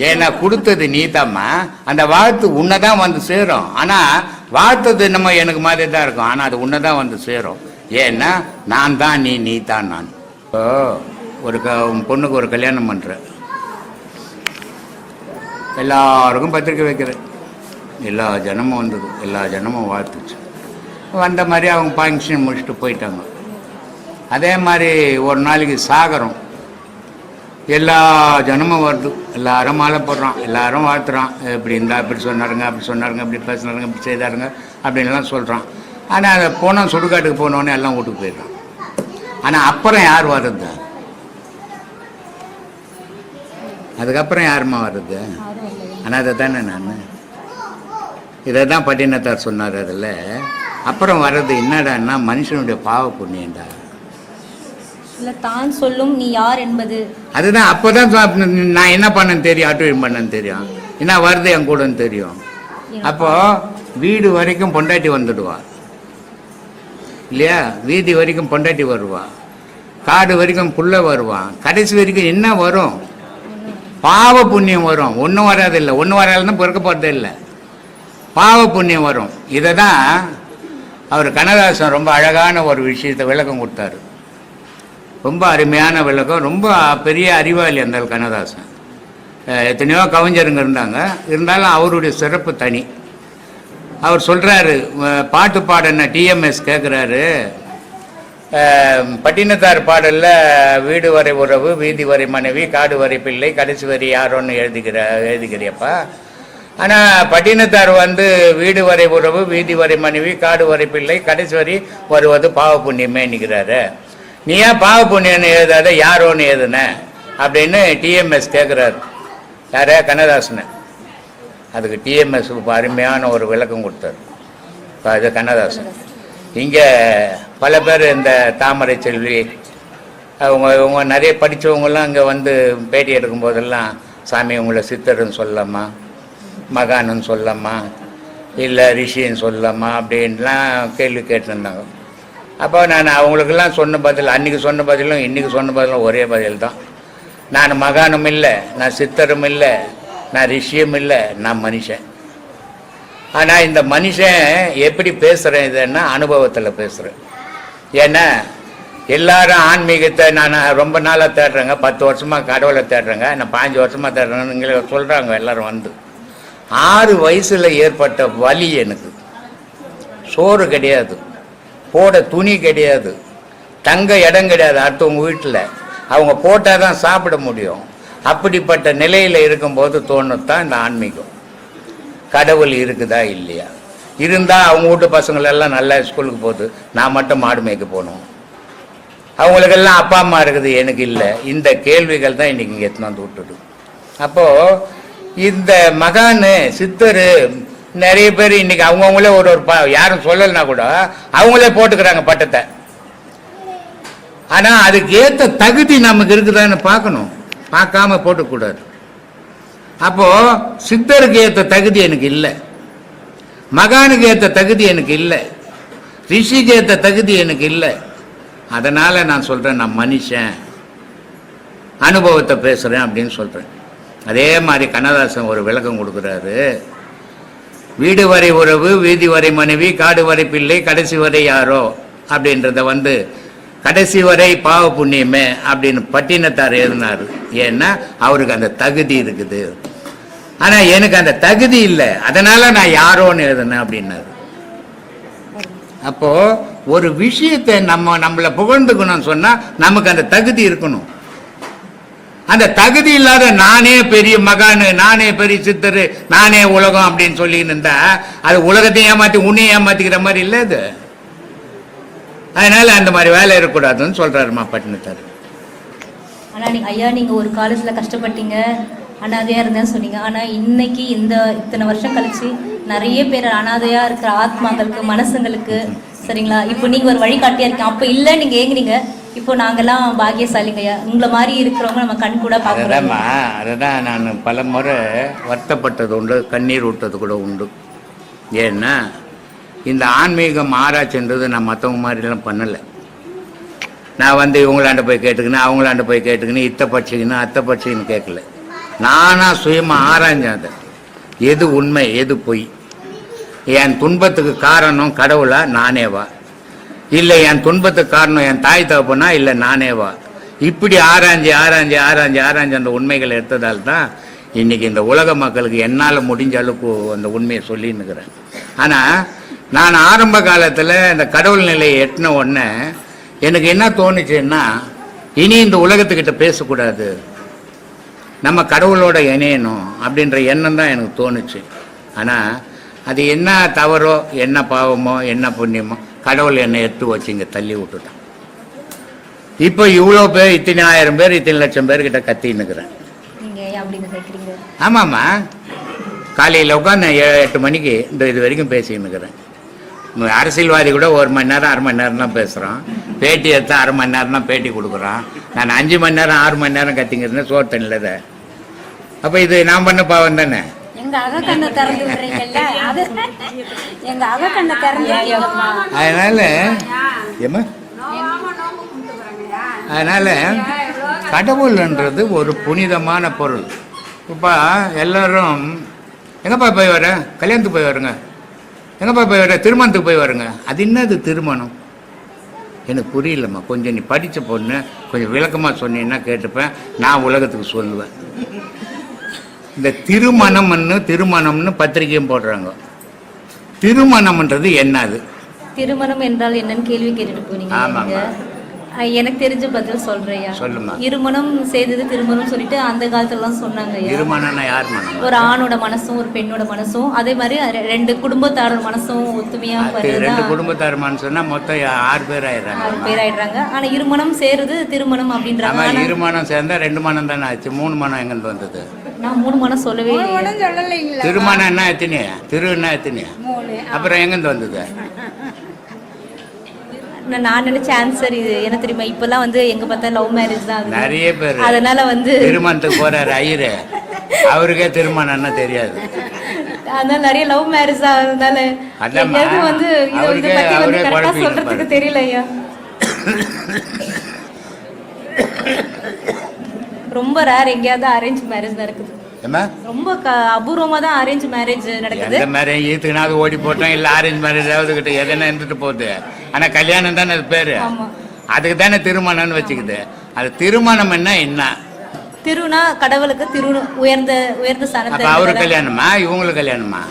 ஏன்னா கொடுத்தது நீ தாம்மா, அந்த வாழ்த்து உன்னை தான் வந்து சேரும். ஆனால் வாழ்த்தது நம்ம எனக்கு மாதிரி தான் இருக்கும், ஆனால் அது உன்னை தான் வந்து சேரும். ஏன்னா நான் தான் நீ, நீ தான் நான். இப்போ ஒரு பொண்ணுக்கு ஒரு கல்யாணம் பண்ணுற, எல்லாருக்கும் பத்திரிக்கை வைக்கிறேன், எல்லா ஜனமும் வந்தது, எல்லா ஜனமும் வாழ்த்துச்சு. வந்த மாதிரி அவங்க ஃபங்க்ஷன் முடிச்சுட்டு போயிட்டாங்க. அதே மாதிரி ஒரு நாளைக்கு சாகரம், எல்லா ஜனமும் வருது, எல்லாரும் மாலை போடுறான், எல்லாரும் வாழ்த்துறான். இப்படி இருந்தால் இப்படி சொன்னாருங்க, அப்படி சொன்னாருங்க, இப்படி பேசினாருங்க, இப்படி செய்தாருங்க அப்படின்லாம் சொல்கிறான். ஆனால் அதை போனால் சுடுகாட்டுக்கு போனோடனே எல்லாம் வீட்டுக்கு போயிடுறான். ஆனால் அப்புறம் யார் வர்றது? அதுக்கப்புறம் யாருமா வருது? ஆனால் அதை தானே நான் இதை தான் பட்டினத்தார் சொன்னார். அதில் அப்புறம் வர்றது என்னடான்னா மனுஷனுடைய பாவ புண்ணியண்டா. தான் சொல்லும் நீ யார் என்பது அதுதான். அப்போதான் நான் என்ன பண்ணேன்னு தெரியும், ஆட்டோவியம் பண்ணேன்னு தெரியும். என்ன வருது என் கூடன்னு தெரியும். அப்போ வீடு வரைக்கும் பொண்டாட்டி வந்துடுவா இல்லையா, வீதி வரைக்கும் பொண்டாட்டி வருவா, காடு வரைக்கும் புள்ள வருவான், கடைசி வரைக்கும் என்ன வரும்? பாவ புண்ணியம் வரும். ஒன்றும் வராதில்லை, ஒன்றும் வராதுன்னு பிறக்க போகிறதே இல்லை, பாவ புண்ணியம் வரும். இதை தான் அவர் கண்ணதாசன் ரொம்ப அழகான ஒரு விஷயத்தை விளக்கம் கொடுத்தாரு. ரொம்ப அருமையான விளக்கம், ரொம்ப பெரிய அறிவாளி அந்த கண்ணதாசன். எத்தனையோ கவிஞருங்க இருந்தாங்க, இருந்தாலும் அவருடைய சிறப்பு தனி. அவர் சொல்கிறாரு, பாட்டு பாடின டிஎம்எஸ் கேட்குறாரு, பட்டினத்தார் பாடலில் வீடு வரை உறவு, வீதி வரை மனைவி, காடு வரை பிள்ளை, கடைசி வரை யாரோன்னு எழுதிக்கிறியப்பா. ஆனால் பட்டினத்தார் வீடு வரை உறவு, வீதி வரை மனைவி, காடு வரை பிள்ளை, கடைசி வரை வருவது பாவ புண்ணியமே நிற்கிறாரு. நீ ஏன் பாவ புண்ணியன்னு எழுதாத யாரோன்னு எழுதுன அப்படின்னு டிஎம்எஸ் கேட்குறாரு. யாரே? கண்ணதாசனை. அதுக்கு டிஎம்எஸ் அருமையான ஒரு விளக்கம் கொடுத்தாரு. அது கண்ணதாசன். இங்கே பல பேர் இந்த தாமரை செல்வி அவங்க நிறைய படித்தவங்களாம் இங்கே பேட்டி எடுக்கும் போதெல்லாம், சாமி உங்களை சித்தர்ன்னு சொல்லலாமா, மகான்னு சொல்லலாமா, இல்லை ரிஷின்னு சொல்லலாமா அப்படின்லாம் கேள்வி கேட்டுருந்தாங்க. அப்போ நான் அவங்களுக்கெல்லாம் சொன்ன பதில், அன்றைக்கி சொன்ன பதிலும் இன்றைக்கி சொன்ன பதிலும் ஒரே பதில் தான். நான் மகானும் இல்லை, நான் சித்தரும் இல்லை, நான் ரிஷியும் இல்லை, நான் மனுஷன். ஆனால் இந்த மனுஷன் எப்படி பேசுகிறேன் இதுன்னா அனுபவத்தில் பேசுகிறேன். ஏன்னா எல்லாரும் ஆன்மீகத்தை நான் ரொம்ப நாளாக தேடுறேங்க, 10 வருஷமாக கடவுளை தேடுறேங்க, நான் 5 வருஷமாக தேடுறேன்னு சொல்கிறாங்க எல்லோரும். 6 வயசில் ஏற்பட்ட வலி எனக்கு. சோறு கிடையாது, போட துணி கிடையாது, தங்க இடம் கிடையாது அடுத்தவங்க வீட்டில், அவங்க போட்டால் தான் சாப்பிட முடியும். அப்படிப்பட்ட நிலையில் இருக்கும்போது தோணுத்தான் இந்த ஆன்மீகம். கடவுள் இருக்குதா இல்லையா? இருந்தால் அவங்க வீட்டு பசங்களெல்லாம் நல்லா ஸ்கூலுக்கு போகுது, நான் மட்டும் மாடு மேய்க்க போகணும். அவங்களுக்கெல்லாம் அப்பா அம்மா இருக்குது, எனக்கு இல்லை. இந்த கேள்விகள் தான் இன்றைக்கி இங்கே எடுத்துன்னு வந்து விட்டுது. அப்போது இந்த மகான் சித்தர் நிறைய பேர் இன்றைக்கி அவங்கவுங்களே ஒரு யாரும் சொல்லலைன்னா கூட அவங்களே போட்டுக்கிறாங்க பட்டத்தை. ஆனால் அதுக்கு ஏற்ற தகுதி நமக்கு இருக்குதான்னு பார்க்கணும், பார்க்காம போட்டுக்கூடாது. அப்போது சித்தருக்கு ஏற்ற தகுதி எனக்கு இல்லை, மகானுக்கு ஏற்ற தகுதி எனக்கு இல்லை, ரிஷிக்கு ஏற்ற தகுதி எனக்கு இல்லை. அதனால் நான் சொல்கிறேன், நான் மனுஷன், அனுபவத்தை பேசுகிறேன் அப்படின்னு சொல்கிறேன். அதே மாதிரி கண்ணதாசன் ஒரு விளக்கம் கொடுக்குறாரு. வீடு வரை உறவு, வீதி வரை மனைவி, காடு வரை பிள்ளை, கடைசி வரை யாரோ அப்படின்றத கடைசி வரை பாவ புண்ணியமே அப்படின்னு பட்டினத்தார் எழுதினார். ஏன்னா அவருக்கு அந்த தகுதி இருக்குது. ஆனால் எனக்கு அந்த தகுதி இல்லை, அதனால நான் யாரோன்னு எழுதினேன் அப்படின்னாரு. அப்போ ஒரு விஷயத்தை நம்மளை புகழ்ந்துக்கணும்னு சொன்னால் நமக்கு அந்த தகுதி இருக்கணும். அந்த தகுதி இல்லாத நானே பெரிய மகானு, நானே பெரிய சித்தர், நானே உலகம் அப்படின்னு சொல்லின்னு இருந்தா அது உலகத்தையும் ஏமாற்றி உன்னையும் ஏமாத்திக்கிற மாதிரி இல்லை அது. அதனால அந்த மாதிரி வேலை இருக்கக்கூடாதுன்னு சொல்றாருமா பட்டினத்தார். ஆனால் ஐயா, நீங்கள் ஒரு காலேஜில் கஷ்டப்பட்டீங்க, அனாதையாக இருந்தேன்னு சொன்னீங்க. ஆனால் இன்னைக்கு இத்தனை வருஷம் கழிச்சு நிறைய பேர் அனாதையாக இருக்கிற ஆத்மாக்களுக்கு, மனசுங்களுக்கு, சரிங்களா, இப்போ நீங்கள் ஒரு வழிகாட்டியாக இருக்கீங்க. அப்போ இல்லை நீங்கள் ஏங்குறீங்க, இப்போ நாங்கள்லாம் பாக்கியசாலிங்கய்யா. உங்களை மாதிரி இருக்கிறவங்க நம்ம கண் கூட பார்க்குறோம். அதுதான் நான் பல முறை வருத்தப்பட்டது உண்டு, கண்ணீர் விட்டது கூட உண்டு. ஏன்னா இந்த ஆன்மீகம் ஆராய்ச்சின்றது நான் மற்றவங்க மாதிரிலாம் பண்ணலை. நான் இவங்களாண்ட போய் கேட்டுக்கினேன், அவங்களாண்ட போய் கேட்டுக்கினேன், இத்தை பட்சிக்கணும் அத்தை பட்சிக்கணும் கேட்கல. நானாக சுயமாக ஆராய்ஞ்சேன் அதை, எது உண்மை எது பொய், என் துன்பத்துக்கு காரணம் கடவுளா நானேவா, இல்லை என் துன்பத்துக்கு காரணம் என் தாய் தகப்பனா, இல்லை நானேவா. இப்படி ஆராய்ஞ்சி ஆராய்ஞ்சி ஆராய்ஞ்சி ஆராய்ஞ்சி அந்த உண்மைகளை எடுத்ததால் தான் இன்றைக்கி இந்த உலக மக்களுக்கு என்னால் முடிஞ்ச அளவுக்கு அந்த உண்மையை சொல்லின்னுக்கிறேன். ஆனால் நான் ஆரம்ப காலத்தில் இந்த கடவுள் நிலையை எட்டின உடனே எனக்கு என்ன தோணுச்சுன்னா, இனி இந்த உலகத்துக்கிட்ட பேசக்கூடாது, நம்ம கடவுளோட இணையணும் அப்படின்ற எண்ணம் தான் எனக்கு தோணுச்சு. ஆனால் அது என்ன தவறோ, என்ன பாவமோ, என்ன புண்ணியமோ, கடவுள் என்னை எடுத்து வச்சு இங்கே தள்ளி விட்டுட்டான். இப்போ இவ்வளோ பேர், இத்தனை ஆயிரம் பேர், இத்தனை லட்சம் பேர்கிட்ட கத்தின்னுக்கிறேன். ஆமாம்மா, காலையில் உட்காந்து 7-8 மணிக்கு இது வரைக்கும் பேசின்னுக்கிறேன். அரசியல்வாதி கூட 1 மணி நேரம் 1/2 மணி நேரம் தான் பேசுகிறோம், பேட்டி எடுத்தால் 1/2 மணி நேரம் தான் பேட்டி கொடுக்குறோம். நான் 5 மணி நேரம் 6 மணி நேரம் கத்திங்கிறேன் சோறு தண்ணியில். அப்போ இது நான் பண்ண பாவம் தானே. எங்க அகக்கண்ணை திறந்து விடுறீங்கல்ல அது எங்க அகக்கண்ணை திறந்து அதனால ஏமா அதனால கடவுள்ன்றது ஒரு புனிதமான பொருள். இப்போ எல்லாரும் எங்கப்பா போய் வர, கல்யாணத்துக்கு போய் வருங்க, எங்கப்பா போய் வர, திருமணத்துக்கு போய் வருங்க. அது என்னது திருமணம்? எனக்கு புரியலம்மா. கொஞ்சம் நீ படித்த பொண்ணு, கொஞ்சம் விளக்கமாக சொன்னீங்கன்னா கேட்டுப்பேன், நான் உலகத்துக்கு சொல்லுவேன். இந்த திருமணம்னு பத்திரிக்கையும் போடுறாங்க. திருமணம்ன்றது என்னது? திருமணம் என்றால் என்னன்னு கேள்வி கேட்டுட்டு போனீங்க. ஆமாம்மா. எனக்கு தெரிஞ்ச பதில் சொல்றேயா. சொல்லுமா. இருமணம் செய்தது திருமணம் சொல்லிட்டு அந்த காலத்துலலாம் சொன்னாங்க. இருமணம்னா யார் மனம்? ஒரு ஆணோட மனசும் ஒரு பெண்ணோட மனசும், அதே மாதிரி ரெண்டு குடும்பத்தாரோட மனசும் ஒத்துமையா ரெண்டு குடும்பத்தார் மனசுன்னா மொத்தம் 6 பேர் ஆயிடுறாங்க. 6 பேர் ஆயிடுறாங்க. ஆனா இருமணம் சேருது திருமணம் அப்படின்றாங்க. இருமணம் சேர்ந்தா 2 மனம் தானே ஆச்சு. 3 மனம் எங்கிருந்து வந்தது? நான் 3 மனம் சொல்லவே இல்லை. திருமணம் என்ன எத்தனை, திருன்னா எத்தனை, அப்புறம் எங்கிருந்து வந்தது? நான் நினைச்ச ஆன்சர் இது என்ன தெரியுமா, இப்பெல்லாம் வந்து எங்க பார்த்தா லவ் மேரேஜ் தான் நிறைய பேர். அதனால வந்து திருமணத்துக்கு போறாரு ஐயரு, அவருக்கே திருமணம்னா தெரியாது. அதனால நிறைய லவ் மேரேஜ் ஆகுறதுனால வந்து இதை பத்தி வந்து கரெக்டா சொல்றதுக்கு தெரியல ஐயா. ரொம்ப ரேர் எங்கேயாவது அரேஞ்ச் மேரேஜ் நடக்குது. ரொம்ப அபூர்வமா தான் அரேஞ்ச் மேரேஜ் நடக்குது. இந்த மாதிரி ஈத்துக்குனாவது ஓடி போட்டோம், இல்ல அரேஞ்ச் மேரேஜ் ஆகுது கிட்ட எதனா இருந்துட்டு போகுது. ஆனா கல்யாணம் தானே அது பேரு, அதுக்கு தானே திருமணம்னு வச்சுக்குது. அது திருமணம் என்ன? திருனா கடவுளுக்கு திரு உயர்ந்த ஸ்தானத்தை. அவரு கல்யாணமா இவங்களுக்கு கல்யாணமா?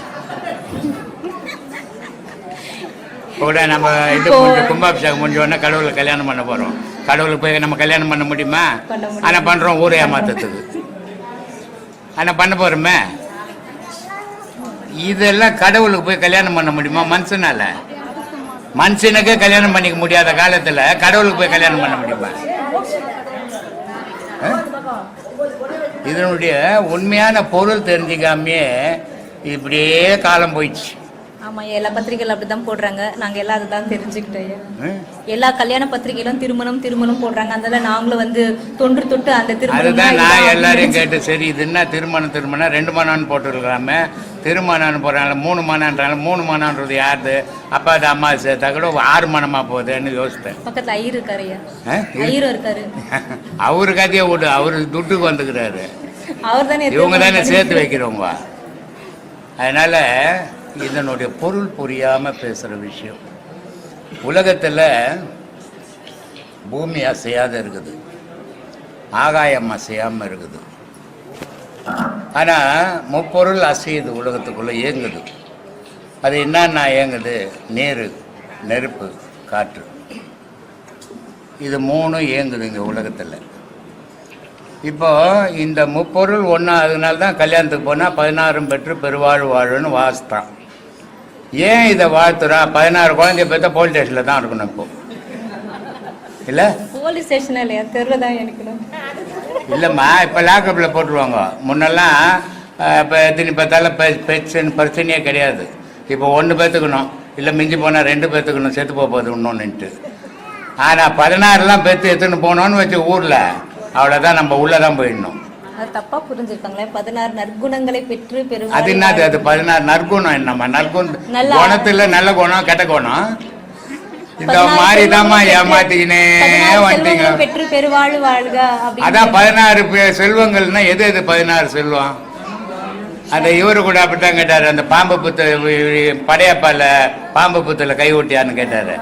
கூட நம்ம இது கும்பாபிஷேகம் முடிஞ்ச உடனே கடவுளுக்கு கல்யாணம் பண்ண போறோம். கடவுளுக்கு போய் நம்ம கல்யாணம் பண்ண முடியுமா? ஆனா பண்றோம் ஊரே ஏமாத்தத்துக்கு. ஆனா பண்ண போறோமே. இதெல்லாம் கடவுளுக்கு போய் கல்யாணம் பண்ண முடியுமா? மனுஷனால? மனுஷனுக்கே கல்யாணம் பண்ணிக்க முடியாத காலத்துல கடவுளுக்கு போய் கல்யாணம் பண்ண முடியுமா? இதனுடைய உண்மையான பொருள் தெரிஞ்சுக்காமே இப்படியே காலம் போயிடுச்சு. ஆமா, எல்லா பத்திரிகைகள் அப்படிதான் போடுறாங்க. நாங்க எல்லாம் அதுதான் தெரிஞ்சுக்கிட்டோம். எல்லா கல்யாண பத்திரிகைகளும் திருமணம் போடுறாங்க. அதனால நாங்களும் வந்து தொன்று தொட்டு அந்த திருமணம். அதுதான் நான் எல்லாரையும் கேட்டு, சரி இது என்ன திருமணம் 2 மணம்னு போட்டுருக்கலாமே, திருமணம்னு போடுறாங்க 3 மணம்ன்றாங்க. 3 மணம்ன்றது யாருது? அப்பா அது அம்மா சேர்த்தா கூட 6 மணமா போகுதுன்னு யோசித்தேன். பக்கத்துல ஐயர் இருக்காரு. ஐயரும் இருக்காரு. அவரு கதையை விடு, அவரு துட்டுக்கு வந்துக்கிறாரு. அவர் தானே, இவங்க தானே சேர்த்து வைக்கிறவங்க. அதனால இதனுடைய பொருள் புரியாம பேசுற விஷயம். உலகத்துல பூமி அசையாத இருக்குது, ஆகாயம் அசையாம இருக்குது. ஆனா முப்பொருள் அசையுது, உலகத்துக்குள்ள இயங்குது. அது என்னன்னா இயங்குது? நீர், நெருப்பு, காற்று. இது 3 இயங்குது இங்க உலகத்துல. இப்போ இந்த முப்பொருள் ஒன்றா, அதனால தான் கல்யாணத்துக்கு போனால் 16 பெற்று பெருவாழ் வாழுன்னு வாசித்தான். ஏன் இதை வாழ்த்துறான்? 16 குழந்தைய பார்த்தா போலீஸ் ஸ்டேஷனில் தான் இருக்கணும். இப்போ இல்லை போலீஸ் ஸ்டேஷன் இல்லையா, தெருவில் தான் இருக்கணும். இல்லைம்மா, இப்போ லாக்அப்பில் போட்டுருவாங்க. முன்னெல்லாம் இப்போ எத்தனை பார்த்தாலும் பிரச்சனையே கிடையாது. இப்போ 1 பேத்துக்கணும், இல்லை மிஞ்சி போனால் 2 பேத்துக்கணும், செத்து போகுது இன்னொன்னுட்டு. ஆனால் 16லாம் பெற்று எடுத்துன்னு போனோன்னு வச்சு ஊரில் அவ்வளோதான், நம்ம உள்ளதான் போயிடணும். அது தப்பா புரிஞ்சிருக்காங்களே. 16 நற்குணங்களை பெற்று பெறும். அது என்னது? அது 16 நற்குணம் என்னம்மா? நற்குணம் குணத்துல நல்ல குணம் கெட்ட குணம் இந்த மாதிரி தான்மா ஏமாத்திக்கினே வந்துட்டீங்க. பெற்று பெருவாழ் வாழ்க. அதான் 16 செல்வங்கள்னா எது 16 செல்வம்? அந்த இவரு கூட அப்படித்தான் கேட்டாரு. அந்த பாம்பு புத்து படையப்பால பாம்பு புத்துல கை ஊட்டியான்னு கேட்டாரு.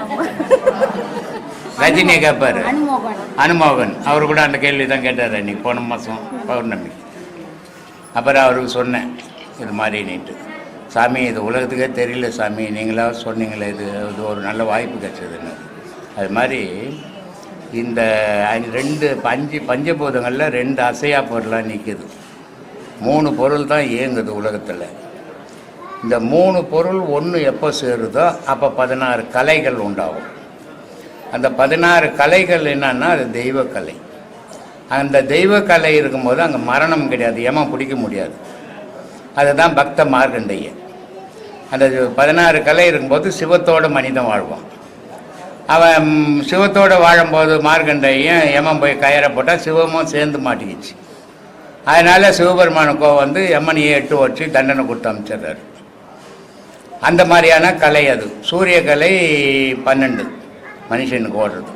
ரஜினியை கேட்பாரு, அனுமோகன் அவரு கூட அந்த கேள்வி தான் கேட்டார் அன்னைக்கு போன மாதம் பௌர்ணமி. அப்புறம் அவருக்கு சொன்னேன் இது மாதிரி நீட்டு, சாமி இது உலகத்துக்கே தெரியல சாமி, நீங்களாவது சொன்னீங்களே, இது ஒரு நல்ல வாய்ப்பு கிடைச்சதுன்னு. அது மாதிரி இந்த 5 பஞ்சபூதங்களில் 2 அசையா பொருளாக நிற்குது. 3 பொருள் தான் இயங்குது உலகத்தில். இந்த 3 பொருள் ஒன்று எப்போ சேருதோ அப்போ 16 கலைகள் உண்டாகும். அந்த 16 கலைகள் என்னன்னா அது தெய்வக்கலை. அந்த தெய்வக்கலை இருக்கும்போது அங்கே மரணம் கிடையாது, ஏமா பிடிக்க முடியாது. அதுதான் பக்த மார்க்கண்டேயன். அந்த 16 கலை இருக்கும்போது சிவத்தோட மனிதன் வாழ்வான். அவன் சிவத்தோடு வாழும்போது மார்க்கண்டேயன் யமன் போய் கயரை போட்டால் சிவமும் சேர்ந்து மாட்டிக்கிச்சு. அதனால் சிவபெருமானுக்கோ வந்து யமனியை 8 வச்சு தண்டனை கொடுத்து அமைச்சிடுறாரு. அந்த மாதிரியான கலை அது. சூரிய கலை 12 மனுஷனுக்கு ஓடுறது,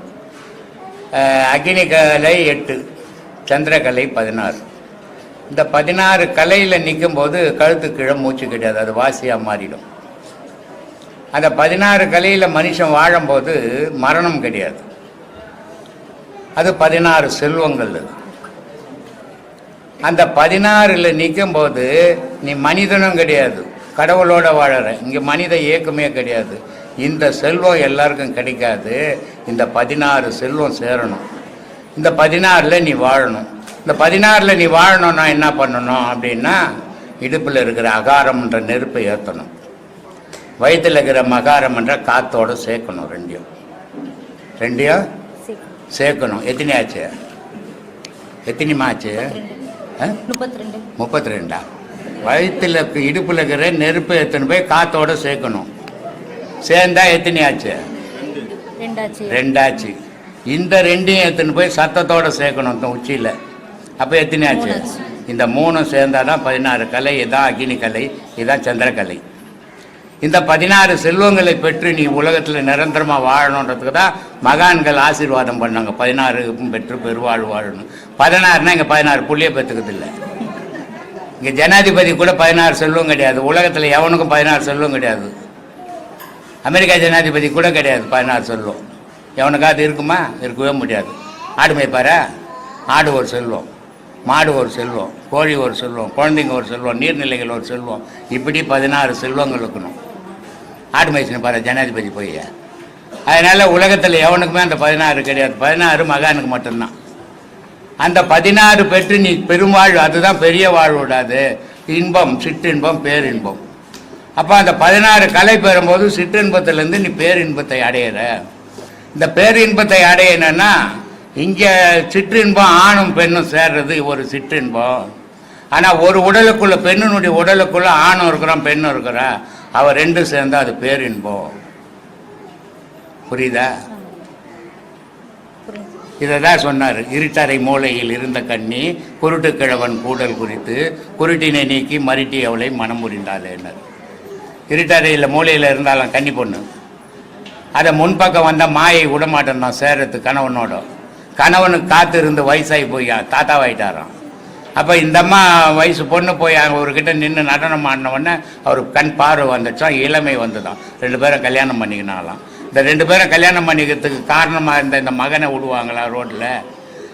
அக்னி கலை 8, சந்திரகலை 16. இந்த 16 கலையில் நிற்கும்போது கழுத்து கீழே மூச்சு கிடையாது, அது வாசியாக மாறிடும். அந்த 16 கலையில் மனுஷன் வாழும்போது மரணம் கிடையாது. அது 16 செல்வங்கள். அது அந்த 16ல் நிற்கும்போது நீ மனிதனும் கிடையாது, கடவுளோட வாழற. இங்கே மனித இயக்கமே கிடையாது. இந்த செல்வம் எல்லாருக்கும் கிடைக்காது. இந்த 16 செல்வம் சேரணும். இந்த 16ல் நீ வாழணும். இந்த 16ல் நீ வாழணும்னா என்ன பண்ணணும் அப்படின்னா, இடுப்பில் இருக்கிற அகாரம்ன்ற நெருப்பை ஏற்றணும், வயிற்றில் இருக்கிற மகாரம்ன்ற காத்தோடு சேர்க்கணும். ரெண்டையும் சேர்க்கணும். எத்தனையாச்சு? எத்தனைமாச்சு? 32. வயிற்றில் இடுப்பில் இருக்கிற நெருப்பை எத்தனை போய் காத்தோடு சேர்க்கணும். சேர்ந்தா எத்தனையாச்சு? 2 ஆச்சு. இந்த 2ஐயும் எத்தனை போய் சத்தத்தோடு சேர்க்கணும் உச்சியில். அப்போ எத்தனையாச்சு? இந்த 3 சேர்ந்தாதான் 16 கலை. இதான் அக்னி கலை, இதான் சந்திரகலை. இந்த 16 செல்வங்களை பெற்று நீ உலகத்தில் நிரந்தரமாக வாழணுன்றதுக்கு தான் மகான்கள் ஆசீர்வாதம் பண்ணாங்க. 16 பெற்று பெருவாழ்வு வாழணும். 16னா இங்கே 16 புள்ளியை பெற்றுக்கிறது இல்லை. இங்கே ஜனாதிபதி கூட 16 செல்வம் கிடையாது. உலகத்தில் எவனுக்கும் 16 செல்வம் கிடையாது. அமெரிக்கா ஜனாதிபதி கூட கிடையாது 16 செல்வம். எவனுக்காவது இருக்குமா? இருக்கவே முடியாது. ஆடு மேய்ப்பாரா? ஆடு ஒரு செல்வம், மாடு ஒரு செல்வம், கோழி ஒரு செல்வம், குழந்தைங்க ஒரு செல்வம், நீர்நிலைகள் ஒரு செல்வம். இப்படி 16 செல்வங்கள் இருக்கணும். ஆடு மேய்ச்சின்னு பாரு ஜனாதிபதி போய். அதனால் உலகத்தில் எவனுக்குமே அந்த 16 கிடையாது. 16 மகானுக்கு மட்டும்தான். அந்த 16 பெற்று நீ பெருவாழ்வு, அதுதான் பெரிய வாழ்வு விடாது. இன்பம், சிற்றின்பம், பேரின்பம். அப்போ அந்த 16 கலை பெறும்போது சிற்றின்பத்திலேருந்து நீ பேரின்பத்தை அடையிற. இந்த பேரின்பத்தை அடையணுன்னா இங்கே சிற்றின்பம் ஆணும் பெண்ணும் சேர்றது ஒரு சிற்றின்பம். ஆனால் ஒரு உடலுக்குள்ள, பெண்ணினுடைய உடலுக்குள்ள ஆணும் இருக்கிறான் பெண்ணும் இருக்கிறா, அவள் 2 சேர்ந்தா அது பேரின்பம். புரியுதா? இதை தான் சொன்னார். இருட்டறை மூலையில் இருந்த கண்ணி குருட்டு கிழவன் கூடல் குறித்து குருட்டினை நீக்கி மருட்டி அவளை மனம் புரிந்தாளேன்னார். இருட்டறையில் மூலையில் இருந்தாலும் கன்னி பொண்ணு, அதை முன்பக்கம் வந்தால் மாயை விடமாட்டேன் தான் சேரத்து கணவனோட. கணவனுக்கு காத்து இருந்து வயசாகி போய் தாத்தாவாயிட்டாராம். அப்போ இந்த அம்மா வயசு பொண்ணு போய் அவர்கிட்ட நின்று நடனம் ஆடினவுடனே அவருக்கு கண் பார்வை வந்துச்சான், இளமை வந்துதான். 2 பேரும் கல்யாணம் பண்ணிக்கினாலாம். இந்த 2 பேரும் கல்யாணம் பண்ணிக்கிறதுக்கு காரணமாக இருந்த இந்த மகனை விடுவாங்களா ரோட்டில்?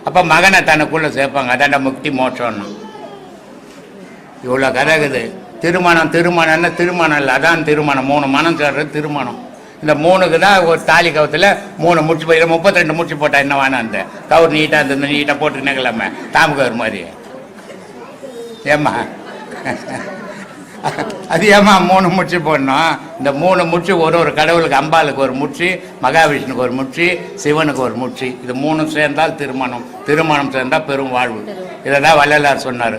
அப்போ மகனை தனக்குள்ளே சேர்ப்பாங்க. அதாண்ட முக்தி மோட்சம்னு. இவ்வளோ கதை இருக்குது. திருமணம்னா திருமணம் இல்லை, அதான் திருமணம். 3 மனம் சேர்றது திருமணம். இந்த 3க்கு தான் ஒரு தாலி கவுத்தில் 3 முடிச்சு போய் 32 முடிச்சு போட்டா என்ன வேணாம். அந்த கவுர் நீட்டாக இருந்தது, நீட்டாக போட்டு நிகழாம தாமுகவர் மாதிரி. ஏம்மா அது ஏம்மா 3 முடிச்சு போடணும்? இந்த 3 முடிச்சு ஒரு கடவுளுக்கு, அம்பாளுக்கு ஒரு முடிச்சு, மகாவிஷ்ணுக்கு ஒரு முடிச்சு, சிவனுக்கு ஒரு முடிச்சு. இது 3 சேர்ந்தால் திருமணம். திருமணம் சேர்ந்தால் பெரும் வாழ்வு. இதை தான் வள்ளலார் சொன்னார்.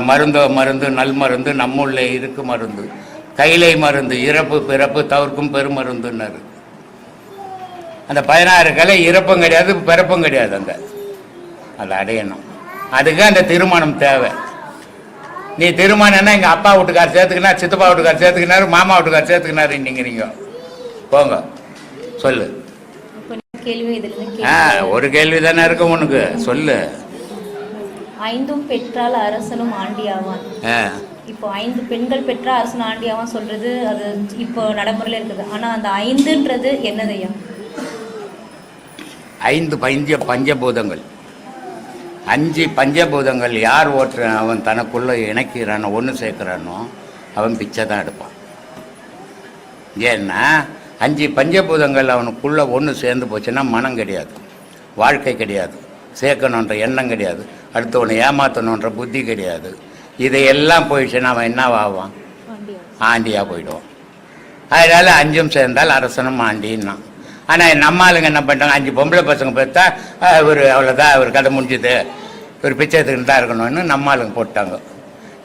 மருந்தோ மருந்து நல் மருந்து நம்முள்ளே இருக்கு மருந்து, கைலை மருந்து இறப்பு பிறப்பு தவிர்க்கும் பெருமருந்துன்னாரு. அந்த 16 கலை இறப்பும் கிடையாது பிறப்பும் கிடையாது. அதை அடையணும். அதுக்கு அந்த திருமணம் தேவை. நீ திருமணம்னா எங்கள் அப்பா வீட்டுக்கார் சேர்த்துக்கினார், சித்தப்பா வீட்டுக்கார் சேர்த்துக்கினாரு, மாமா வீட்டுக்கார் சேர்த்துக்கினாரு. நீங்கள் போங்க சொல்லு. ஒரு கேள்வி தானே இருக்கு உனக்கு, சொல்லு. 5 பெற்றால் அரசனும் ஆண்டியாவான். இப்போ 5 பெண்கள் பெற்றா அரசன் ஆண்டியாவான் சொல்றது அது இப்போ நடைமுறையில் இருக்குது. ஆனால் அந்த 5ன்றது என்னதையா? 5 பஞ்சபூதங்கள். 5 பஞ்சபூதங்கள் யார் அவன் தனக்குள்ளே இணைக்கிறானோ, ஒன்று சேர்க்கிறானோ, அவன் பிச்சை தான் எடுப்பான். ஏன்னா 5 பஞ்சபூதங்கள் அவனுக்குள்ளே ஒன்று சேர்ந்து போச்சுன்னா மனம் கிடையாது, வாழ்க்கை கிடையாது, சேர்க்கணுன்ற எண்ணம் கிடையாது, அடுத்தவனை ஏமாற்றணுன்ற புத்தி கிடையாது. இதையெல்லாம் போயிடுச்சுன்னா அவன் என்னவாவான்? ஆண்டியாக போயிடுவான். அதனால் 5 சேர்ந்தால் அரசனும் ஆண்டின்னா. ஆனால் நம்ம ஆளுங்க என்ன பண்ணிட்டாங்க, 5 பொம்பளை பசங்க பார்த்தா ஒரு அவ்வளோதான், ஒரு கதை முடிஞ்சுது, ஒரு பிச்சை எடுத்துக்கிட்டு தான் இருக்கணும்னு நம்ம ஆளுங்க போட்டாங்க.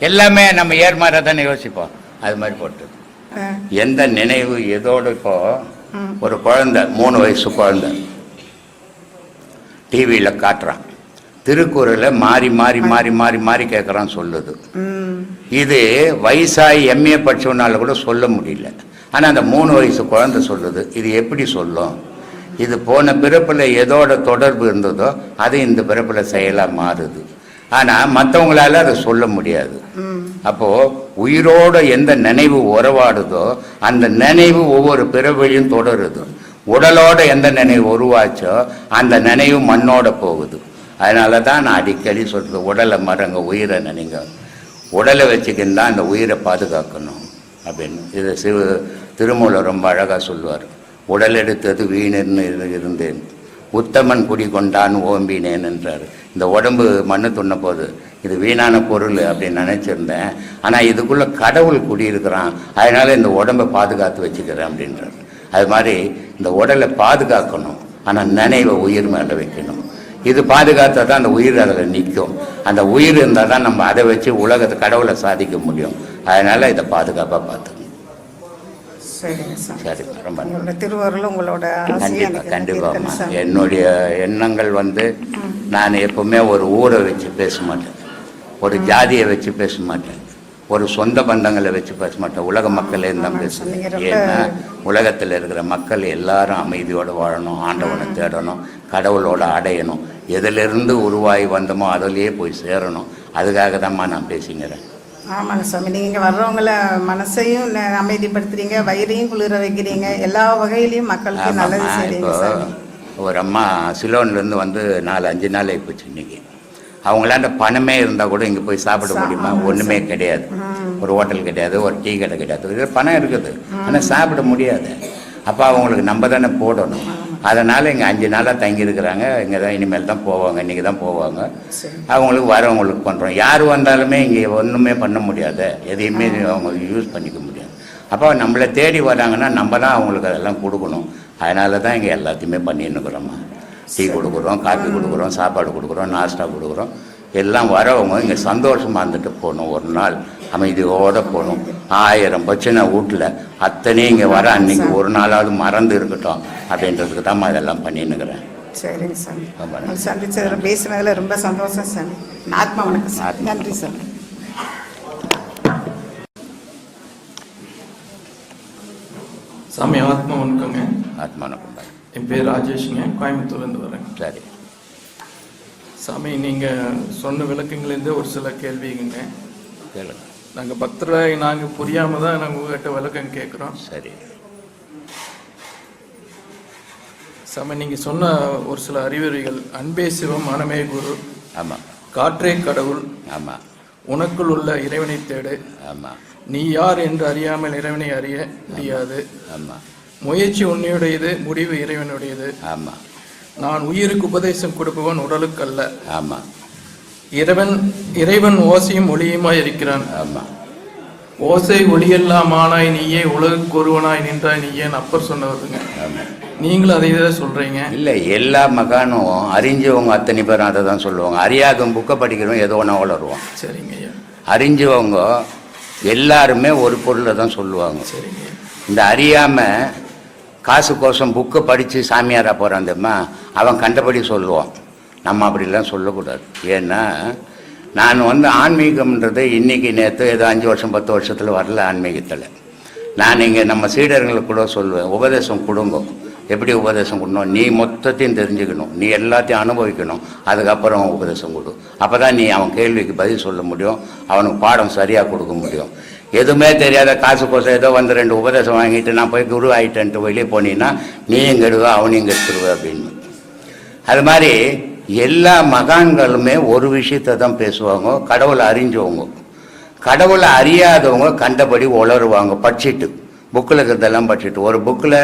எல்லாமே நம்ம ஏர்மாறாக தானே யோசிப்போம். அது மாதிரி போட்டு எந்த நினைவு எதோடு. இப்போ ஒரு குழந்தை 3 வயசு குழந்தை டிவியில் காட்டுறான், திருக்குறளை மாறி மாறி மாறி மாறி மாறி கேட்குறான் சொல்லுது. இது வயசாகி எம்ஏ படிச்சவனால கூட சொல்ல முடியல. ஆனால் அந்த 3 வயசு குழந்தை சொல்லுது. இது எப்படி சொல்லும்? இது போன பிறப்பில் எதோட தொடர்பு இருந்ததோ அது இந்த பிறப்பில் செயலாக மாறுது. ஆனால் மற்றவங்களால அதை சொல்ல முடியாது. அப்போது உயிரோட எந்த நினைவு உறவாடுதோ அந்த நினைவு ஒவ்வொரு பிறவிலையும் தொடருது. உடலோட எந்த நினைவு உருவாச்சோ அந்த நினைவு மண்ணோட போகுது. அதனால தான் நான் அடிக்கடி சொல்கிறது, உடலை மறங்க, உயிரை நினைங்க. உடலை வச்சுக்கின்னு அந்த உயிரை பாதுகாக்கணும் அப்படின்னு. இதை திருமூலர் ரொம்ப அழகாக சொல்லுவார். உடல் எடுத்தது வீணர்னு இருந்தேன், உத்தமன் குடி கொண்டான் ஓம்பினேன் என்றார். இந்த உடம்பு மண்ணு துண்ண போது இது வீணான பொருள் அப்படின்னு நினச்சிருந்தேன். ஆனால் இதுக்குள்ளே கடவுள் குடியிருக்கிறான், அதனால் இந்த உடம்பை பாதுகாத்து வச்சுக்கிறேன் அப்படின்றார். அது மாதிரி இந்த உடலை பாதுகாக்கணும், ஆனால் நினைவை உயிர் மேலே வைக்கணும். இது பாதுகாத்தா தான் அந்த உயிர் அதில் நிற்கும். அந்த உயிர் இருந்தால் தான் நம்ம அதை வச்சு உலகத்தை கடவுளை சாதிக்க முடியும். அதனால் இதை பாதுகாப்பாக பார்த்துக்கணும். சரி, ரொம்ப திருவாரூரில் உங்களோட கண்டிப்பாக என்னுடைய எண்ணங்கள் நான் எப்பவுமே ஒரு ஊரை வச்சு பேச மாட்டேன், ஒரு ஜாதியை வச்சு பேச மாட்டேன், ஒரு சொந்த பந்தங்களை வச்சு பேச மாட்டேன். உலக மக்களே தான் பேசுவேன். ஏன்னா உலகத்தில் இருக்கிற மக்கள் எல்லாரும் அமைதியோடு வாழணும், ஆண்டவனை தேடணும், கடவுளோட அடையணும். எதிலிருந்து உருவாகி வந்தோமோ அதிலேயே போய் சேரணும். அதுக்காக தான்மா நான் பேசிக்கிறேன். ஆமாங்க சாமி, நீங்கள் வர்றவங்கள மனசையும் அமைதிப்படுத்துறீங்க, வயிறையும் குளிர வைக்கிறீங்க, எல்லா வகையிலையும் மக்களுக்கு நல்லது செய்றீங்க சாமி. ஒரு அம்மா சிலோன்லேருந்து 4-5 நாள் ஆகிப்போச்சு. இன்னைக்கு அவங்களாண்ட பணமே இருந்தால் கூட இங்கே போய் சாப்பிட முடியுமா? ஒன்றுமே கிடையாது. ஒரு ஹோட்டல் கிடையாது, ஒரு டீ கடை கிடையாது. பணம் இருக்குது ஆனால் சாப்பிட முடியாது. அப்போ அவங்களுக்கு நம்ம தானே போடணும். அதனால் இங்கே 5 நாளாக தங்கியிருக்கிறாங்க. இங்கே தான் இனிமேல் தான் போவாங்க, இன்றைக்கி தான் போவாங்க. அவங்களுக்கு வரவங்களுக்கு பண்ணுறோம். யார் வந்தாலுமே இங்கே ஒன்றுமே பண்ண முடியாது, எதையுமே அவங்க யூஸ் பண்ணிக்க முடியாது. அப்போ நம்மளை தேடி வராங்கன்னா நம்ம தான் அவங்களுக்கு அதெல்லாம் கொடுக்கணும். அதனால தான் இங்கே எல்லாத்தையுமே பண்ணின்னுக்குறோம்மா. டீ கொடுக்குறோம், காஃபி கொடுக்குறோம், சாப்பாடு கொடுக்குறோம், நாஸ்டா கொடுக்குறோம். எல்லாம் வரவங்க இங்கே சந்தோஷமாக இருந்துட்டு போகணும். ஒரு நாள் அமைதியோடு போகணும். 1000 பிரச்சனை வீட்டில் அத்தனையும் இங்கே வர அன்றைக்கி ஒரு நாளாவது மறந்து இருக்கட்டும் அப்படின்றதுக்கு தான் இதெல்லாம் பண்ணின்னுக்கிறேன். சரிங்க சாமி, சந்திச்சதில் பேசுனதில் ரொம்ப சந்தோஷம் சாமி. ஆத்மா வணக்கம். நன்றி சாமி. சாமி ஆத்மா வணக்கங்க. ஆத்மா வணக்கம். என் பேர் ராஜேஷுங்க, கோயம்புத்தூர்லேருந்து வரேன். சரி சாமி, நீங்கள் சொன்ன விளக்கங்கள்லேருந்து ஒரு சில கேள்விங்க கேளுங்க. நாங்கள் பக்தராக நாங்கள் புரியாமல் தான் நாங்கள் உங்கள்கிட்ட விளக்கம் கேட்குறோம். சரி சாமி, நீங்கள் சொன்ன ஒரு சில அறிவுரைகள், அன்பே சிவம் மனமே குரு, ஆமாம், காற்றே கடவுள், ஆமாம், உனக்குள் உள்ள இறைவனை தேடு, ஆமாம், நீ யார் என்று அறியாமல் இறைவனை அறிய முடியாது, ஆமாம், முயற்சி உன்னுடையது, முடிவு இறைவனுடையது, ஆமாம், நான் உயிருக்கு உபதேசம் கொடுப்பவன் உடலுக்கு அல்ல, ஆமாம், இறைவன் ஓசையும் ஒளியுமாய் இருக்கிறான், ஆமாம், ஓசை ஒளியெல்லாம் ஆனாய் நீயே, உலகுக்கு ஒருவனாய் நின்றாய் நீயேன்னு அப்பர் சொன்னவருங்க. நீங்களும் அதை தான் சொல்றீங்க. இல்லை, எல்லா மகானும் அறிஞ்சவங்க அத்தனை பேரும் அதை தான் சொல்லுவாங்க. அறியாதவங்க புக்கை படிக்கிறவங்க ஏதோ ஒன்றா வளருவான். சரிங்க ஐயா. அறிஞ்சவங்க எல்லாருமே ஒரு பொருளை தான் சொல்லுவாங்க. சரிங்க. இந்த அறியாமல் காசு கோசம் புக்கை படித்து சாமியாராக போகிறான் தெரியுமா, அவன் கண்டபடி சொல்லுவான். நம்ம அப்படிலாம் சொல்லக்கூடாது. ஏன்னா நான் ஆன்மீகம்ன்றது இன்றைக்கி நேற்று ஏதோ 5 வருஷம் 10 வருஷத்தில் வரல. ஆன்மீகத்தில் நான் இங்கே நம்ம சீடர்களுக்கு கூட சொல்லுவேன், உபதேசம் கொடுங்க. எப்படி உபதேசம் கொடுக்கணும்? நீ மொத்தத்தையும் தெரிஞ்சுக்கணும், நீ எல்லாத்தையும் அனுபவிக்கணும், அதுக்கப்புறம் உபதேசம் கொடு. அப்போ தான் நீ அவன் கேள்விக்கு பதில் சொல்ல முடியும், அவனுக்கு பாடம் சரியாக கொடுக்க முடியும். எதுவுமே தெரியாத காசு கோசம் ஏதோ 2 உபதேசம் வாங்கிட்டு நான் போய் குரு ஆகிட்டேன்ட்டு வெளியே போனீங்கன்னா நீயும் கெடுவ அவனையும் கெடுத்துருவ அப்படின்னு. அது மாதிரி எல்லா மகான்களுமே ஒரு விஷயத்தை தான் பேசுவாங்க, கடவுளை அறிஞ்சவங்க. கடவுளை அறியாதவங்க கண்டபடி உளருவாங்க. படிச்சுட்டு புக்கில் இருக்கிறதெல்லாம் படிச்சுட்டு, ஒரு புக்கில்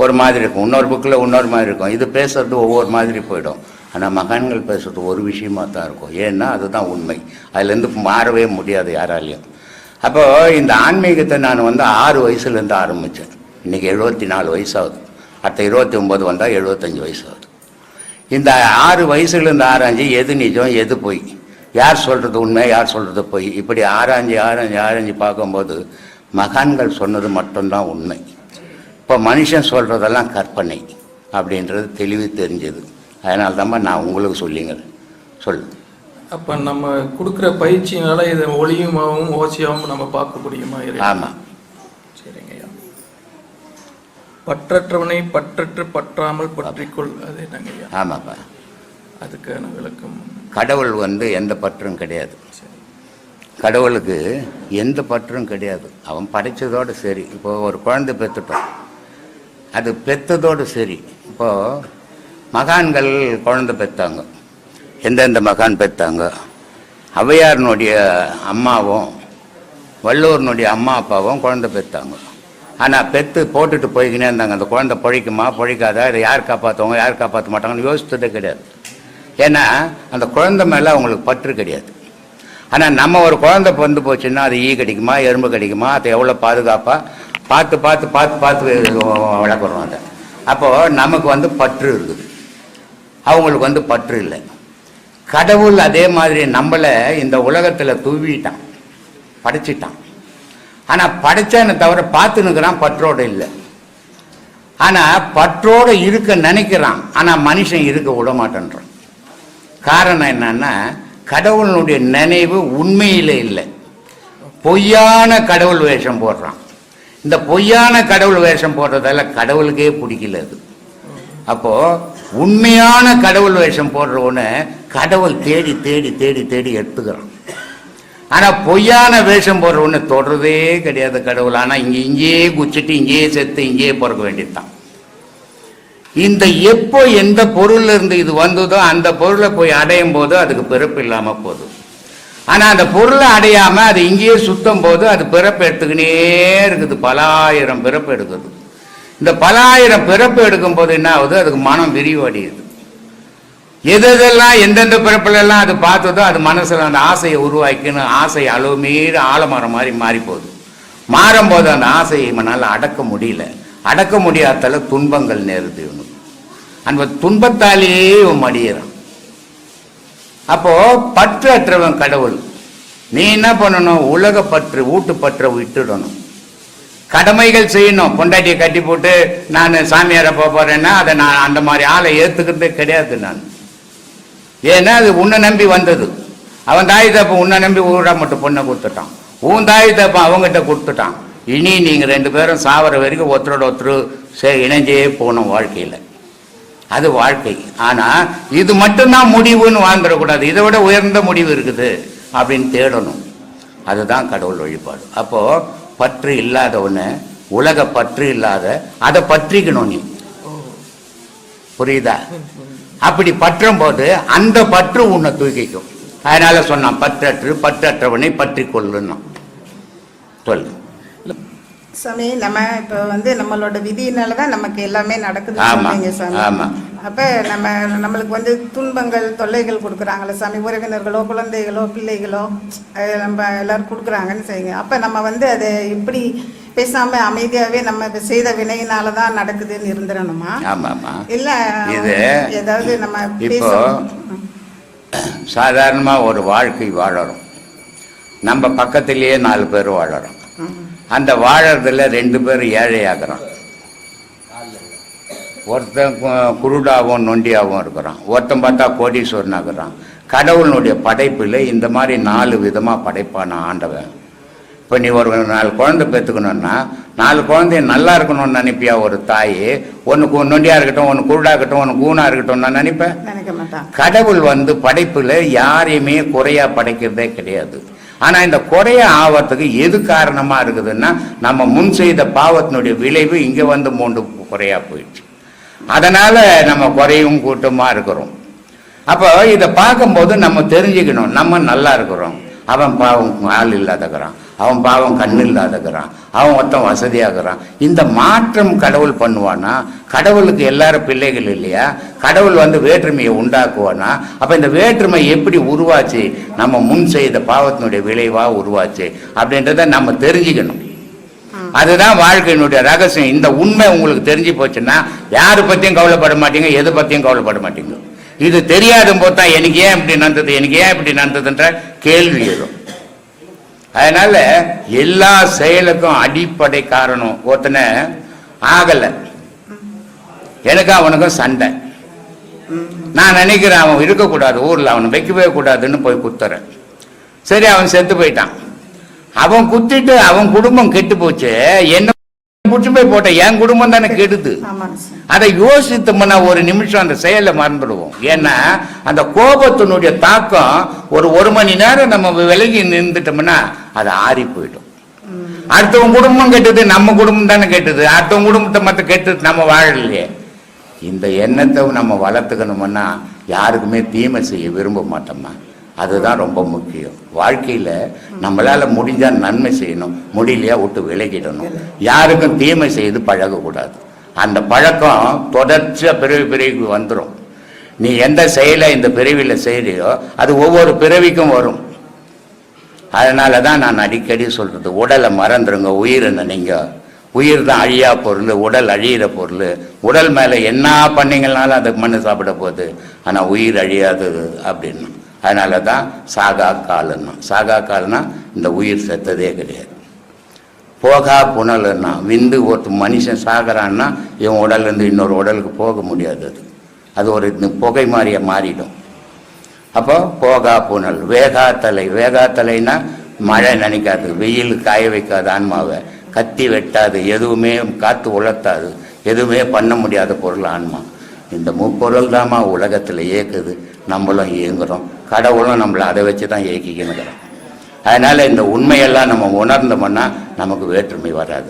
ஒரு மாதிரி இருக்கும், இன்னொரு புக்கில் இன்னொரு மாதிரி இருக்கும். இது பேசுறது ஒவ்வொரு மாதிரி போயிடும். ஆனால் மகான்கள் பேசுறது ஒரு விஷயமா தான் இருக்கும். ஏன்னா அதுதான் உண்மை, அதுலேருந்து மாறவே முடியாது யாராலையும். அப்போது இந்த ஆன்மீகத்தை நான் 6 வயசுலேருந்து ஆரம்பித்தேன். இன்றைக்கி 74 வயசாகுது. அடுத்த 29 வந்தால் 75 வயசாகுது. இந்த 6 வயசுலேருந்து ஆராய்ஞ்சி எது நிஜம் எது பொய், யார் சொல்கிறது உண்மை யார் சொல்கிறது பொய், இப்படி ஆராய்ஞ்சி பார்க்கும்போது மகான்கள் சொன்னது மட்டும்தான் உண்மை. இப்போ மனுஷன் சொல்கிறதெல்லாம் கற்பனை அப்படின்றது தெளிவு தெரிஞ்சது. அதனால தான் நான் உங்களுக்கு சொல்லிங்கிறேன். சொல்லு. அப்போ நம்ம கொடுக்குற பயிற்சியினால இதை ஒளியுமாவும் ஓசையாகவும் நம்ம பார்க்க முடியுமா? ஆமாம். சரிங்க ஐயா. பற்றற்றவனை பற்றற்று பற்றாமல் பற்றிக்கொள், அது என்னங்க ஐயா? ஆமாப்பா. அதுக்கான விளக்கம். கடவுள் எந்த பற்றும் கிடையாது. கடவுளுக்கு எந்த பற்றும் கிடையாது. அவன் படைச்சதோடு சரி. இப்போ ஒரு குழந்தை பெற்றுட்டோம், அது பெற்றதோடு சரி. இப்போது மகான்கள் குழந்தை பெற்றாங்க. எந்தெந்த மகான் பெற்றாங்க? ஔவையாரினுடைய அம்மாவும் வள்ளுவரனுடைய அம்மா அப்பாவும் குழந்தை பெற்றாங்க. ஆனால் பெற்று போட்டுட்டு போய்க்கினே இருந்தாங்க. அந்த குழந்தை பொழைக்குமா பொழைக்காதா, இதை யார் காப்பாற்றுவாங்க யார் காப்பாற்ற மாட்டாங்கன்னு யோசித்ததே கிடையாது. ஏன்னா அந்த குழந்தை மேலே அவங்களுக்கு பற்று கிடையாது. ஆனால் நம்ம ஒரு குழந்தை வந்து போச்சுன்னா அது ஈ கடிக்குமா எறும்பு கடிக்குமா, அதை எவ்வளோ பாதுகாப்பாக பார்த்து பார்த்து பார்த்து பார்த்து வளர்க்குறோம் அதை. அப்போது நமக்கு பற்று இருக்குது, அவங்களுக்கு பற்று இல்லை. கடவுள் அதே மாதிரி நம்மளை இந்த உலகத்தில் தூவிட்டான், படைச்சிட்டான். ஆனால் படைச்சான்னு தவிர பார்த்துன்னுக்கிறான், பற்றோடு இல்லை. ஆனால் பற்றோடு இருக்க நினைக்கிறான், ஆனால் மனுஷன் இருக்க விட மாட்டேன்றான். காரணம் என்னன்னா, கடவுளுடைய நினைவு உண்மையிலே இல்லை, பொய்யான கடவுள் வேஷம் போடுறான். இந்த பொய்யான கடவுள் வேஷம் போடுறதால கடவுளுக்கே பிடிக்கல அது. அப்போ உண்மையான கடவுள் வேஷம் போடுறவன கடவுள் தேடி தேடி தேடி தேடி எடுத்துக்கிறான். ஆனா பொய்யான வேஷம் போடுறவன தொடர்றதே கிடையாது கடவுள். ஆனா இங்கேயே குச்சிட்டு இங்கேயே செத்து இங்கேயே பிறக்க வேண்டியதுதான். இந்த எப்போ எந்த பொருள்ல இருந்து இது வந்ததோ அந்த பொருளை போய் அடையும் போது அதுக்கு பிறப்பு இல்லாம போதும். ஆனா அந்த பொருளை அடையாம அது இங்கேயே சுத்தம் போது அது பிறப்பு எடுத்துக்கினே இருக்குது, பலாயிரம் பிறப்பு எடுக்குது. இந்த பலாயிரம் பிறப்பு எடுக்கும் போது என்ன ஆகுது, அதுக்கு மனம் விரிவடையுது. எதெல்லாம் எந்தெந்த பிறப்புல எல்லாம் அது பார்த்ததோ அது மனசுல அந்த ஆசையை உருவாக்கின்னு ஆசை அளவு மீறி ஆலமரம் மாதிரி மாறி போகுது. மாறும்போது அந்த ஆசையை இவனால அடக்க முடியல. அடக்க முடியாதால துன்பங்கள் நேருது இவனுக்கு. அந்த துன்பத்தாலேயே இவன் மடியிறான். அப்போ பற்று அற்றவன் கடவுள். நீ என்ன பண்ணணும், உலக பற்று வீட்டு பற்றை விட்டுடணும், கடமைகள் செய்யணும். பொண்டாட்டியை கட்டி போட்டு நான் சாமியாரை போறேன்னா அதை நான் அந்த மாதிரி ஆளை ஏத்துக்கிறதே கிடையாது நான். ஏன்னா அது உன்னை நம்பி வந்தது. அவன் தாய் தப்ப உன்னை நம்பி ஊரா மட்டும் பொண்ணை கொடுத்துட்டான், உன் தாய் தப்ப அவங்ககிட்ட கொடுத்துட்டான். இனி நீங்க ரெண்டு பேரும் சாவர வரைக்கும் ஒருத்தரோட ஒருத்தர் இணைஞ்சே போகணும் வாழ்க்கையில. அது வாழ்க்கை. ஆனா இது மட்டும்தான் முடிவுன்னு வாழ்ந்துடக்கூடாது, இதை விட உயர்ந்த முடிவு இருக்குது அப்படின்னு தேடணும். அதுதான் கடவுள் வழிபாடு. அப்போ பற்று இல்லாதவன, உலக பற்று இல்லாத, அதை பற்றிக்கணும் நீ. புரியுதா? அப்படி பற்றும் போது அந்த பற்று உன்னை தூக்கிக்கும். அதனால சொன்னான் பற்றற்றவனை பற்றி கொள்ளுன்னா சொல்லு. சாமி, நம்ம இப்போ நம்மளோட விதியினால தான் நமக்கு எல்லாமே நடக்குது சொன்னீங்க சாமி. அப்போ நம்மளுக்கு துன்பங்கள் தொல்லைகள் கொடுக்குறாங்களே சாமி, உறவினர்களோ குழந்தைகளோ பிள்ளைகளோ நம்ம எல்லாரும் கொடுக்குறாங்கன்னு செய்யுங்க. அப்போ நம்ம அதை எப்படி பேசாம அமைதியாவே நம்ம செய்த வினையினால தான் நடக்குதுன்னு இருந்துடணுமா? இல்ல இது ஏதாவது நம்ம இப்போ சாதாரணமா ஒரு வாழ்க்கை வாழறோம், நம்ம பக்கத்திலேயே 4 பேர் வாழறோம். அந்த வாழறதுல 2 பேர் ஏழையாகிறான், ஒருத்தன் குருடாகவும் நொண்டியாகவும் இருக்கிறான், ஒருத்தன் பார்த்தா கோடீஸ்வரனாகிறான். கடவுளுடைய படைப்பில் இந்த மாதிரி 4 விதமாக படைப்பான ஆண்டவன். இப்போ நீ ஒரு 4 குழந்தை பெற்றுக்கணும்னா 4 குழந்தைய நல்லா இருக்கணும்னு நினைப்பியா? ஒரு தாய் ஒன்று நொண்டியா இருக்கட்டும், ஒன்று குருடா இருக்கட்டும், ஒன்று கூணா இருக்கட்டும் நான் நினைப்பேன். கடவுள் படைப்புல யாரையுமே குறையா படைக்கிறதே கிடையாது. ஆனா இந்த குறைய ஆவறதுக்கு எது காரணமா இருக்குதுன்னா, நம்ம முன் செய்த பாவத்தினுடைய விளைவு இங்க மூண்டு குறையா போயிடுச்சு. அதனால நம்ம குறையும் கூட்டமா இருக்கிறோம். அப்போ இதை பார்க்கும்போது நம்ம தெரிஞ்சுக்கணும், நம்ம நல்லா இருக்கிறோம், அவன் பாவம் ஆள் இல்லாதக்கிறான், அவன் பாவம் கண்ணு இல்லாதக்கிறான், அவன் ஒருத்தன் வசதியாகிறான். இந்த மாற்றம் கடவுள் பண்ணுவானா? கடவுளுக்கு எல்லாரும் பிள்ளைகள் இல்லையா? கடவுள் வேற்றுமையை உண்டாக்குவானா? அப்ப இந்த வேற்றுமை எப்படி உருவாச்சு? நம்ம முன் செய்த பாவத்தினுடைய விளைவா உருவாச்சு அப்படின்றத நம்ம தெரிஞ்சுக்கணும். அதுதான் வாழ்க்கையினுடைய ரகசியம். இந்த உண்மை உங்களுக்கு தெரிஞ்சு போச்சுன்னா யாரு பத்தியும் கவலைப்பட மாட்டீங்க, எது பத்தியும் கவலைப்பட மாட்டீங்க. இது தெரியாத போதுதான் எனக்கு ஏன் இப்படி நடந்தது, எனக்கு ஏன் இப்படி நடந்ததுன்ற கேள்வி எழும். அதனால எல்லா செயலுக்கும் அடிப்படை காரணம் ஒருத்தனை ஆகல, எனக்கு அவனுக்கும் சண்டை, நான் நினைக்கிறேன் அவன் இருக்கக்கூடாது ஊரில், அவனை வைக்கவே கூடாதுன்னு போய் குத்துறேன். சரி, அவன் செத்து போயிட்டான். அவன் குத்திட்டு அவன் குடும்பம் கெட்டு போச்சு, என்ன பிடிச்சி போய் போட்ட என் குடும்பம் தானே கெடுது. அதை யோசித்தோம்னா ஒரு நிமிஷம் அந்த செயலை மறந்துடுவோம். ஏன்னா அந்த கோபத்தினுடைய தாக்கம் ஒரு மணி நேரம் நம்ம விலகி நின்றுட்டோம்னா அது ஆறி போயிடும். அடுத்தவங்க குடும்பம் கெட்டது, நம்ம குடும்பம் தானே கெட்டது, அடுத்தவங்க குடும்பத்தை மற்ற கெட்டது நம்ம வாழலையே. இந்த எண்ணத்தை நம்ம வளர்த்துக்கணும்னா யாருக்குமே தீமை செய்ய விரும்ப மாட்டோம்மா. அதுதான் ரொம்ப முக்கியம். வாழ்க்கையில் நம்மளால் முடிஞ்சால் நன்மை செய்யணும், முடியலையா விட்டு விலகிடணும். யாருக்கும் தீமை செய்து பழகக்கூடாது. அந்த பழக்கம் தொடர்ச்சியாக பிறவிக்கு வந்துடும். நீ எந்த செயலை இந்த பிறவியில் செய்கிறியோ அது ஒவ்வொரு பிறவிக்கும் வரும். அதனால தான் நான் அடிக்கடி சொல்கிறது, உடலை மறந்துடுங்க, உயிரை நினைங்க. உயிர் தான் அழியா பொருள், உடல் அழியிற பொருள். உடல் மேலே என்ன பண்ணிங்கனாலும் அது மண்ணு சாப்பிட போகுது, ஆனால் உயிர் அழியாதது அப்படின்னு. அதனால தான் சாகா காலன்னா, சாகா காலன்னா இந்த உயிர் செத்ததே கிடையாது. போகா புனல்னா, விந்து ஒரு மனுஷன் சாகிறான்னா இவன் உடல்லேருந்து இன்னொரு உடலுக்கு போக முடியாது. அது ஒரு புகை மாதிரியே மாறிடும். அப்போ போகா புனல். வேகாத்தலை, வேகாத்தலைன்னா மழை நினைக்காது, வெயில் காய வைக்காது ஆன்மாவை, கத்தி வெட்டாது, எதுவுமே காற்று உலர்த்தாது, எதுவுமே பண்ண முடியாத பொருள் ஆன்மா. இந்த முப்பொருள் தாம்மா உலகத்தில் இயக்குது, நம்மளும் இயங்குகிறோம், கடவுளும் நம்மளை அதை வச்சு தான் இயக்கிக்கணுங்கிறோம். அதனால் இந்த உண்மையெல்லாம் நம்ம உணர்ந்தோம்னா நமக்கு வேற்றுமை வராது.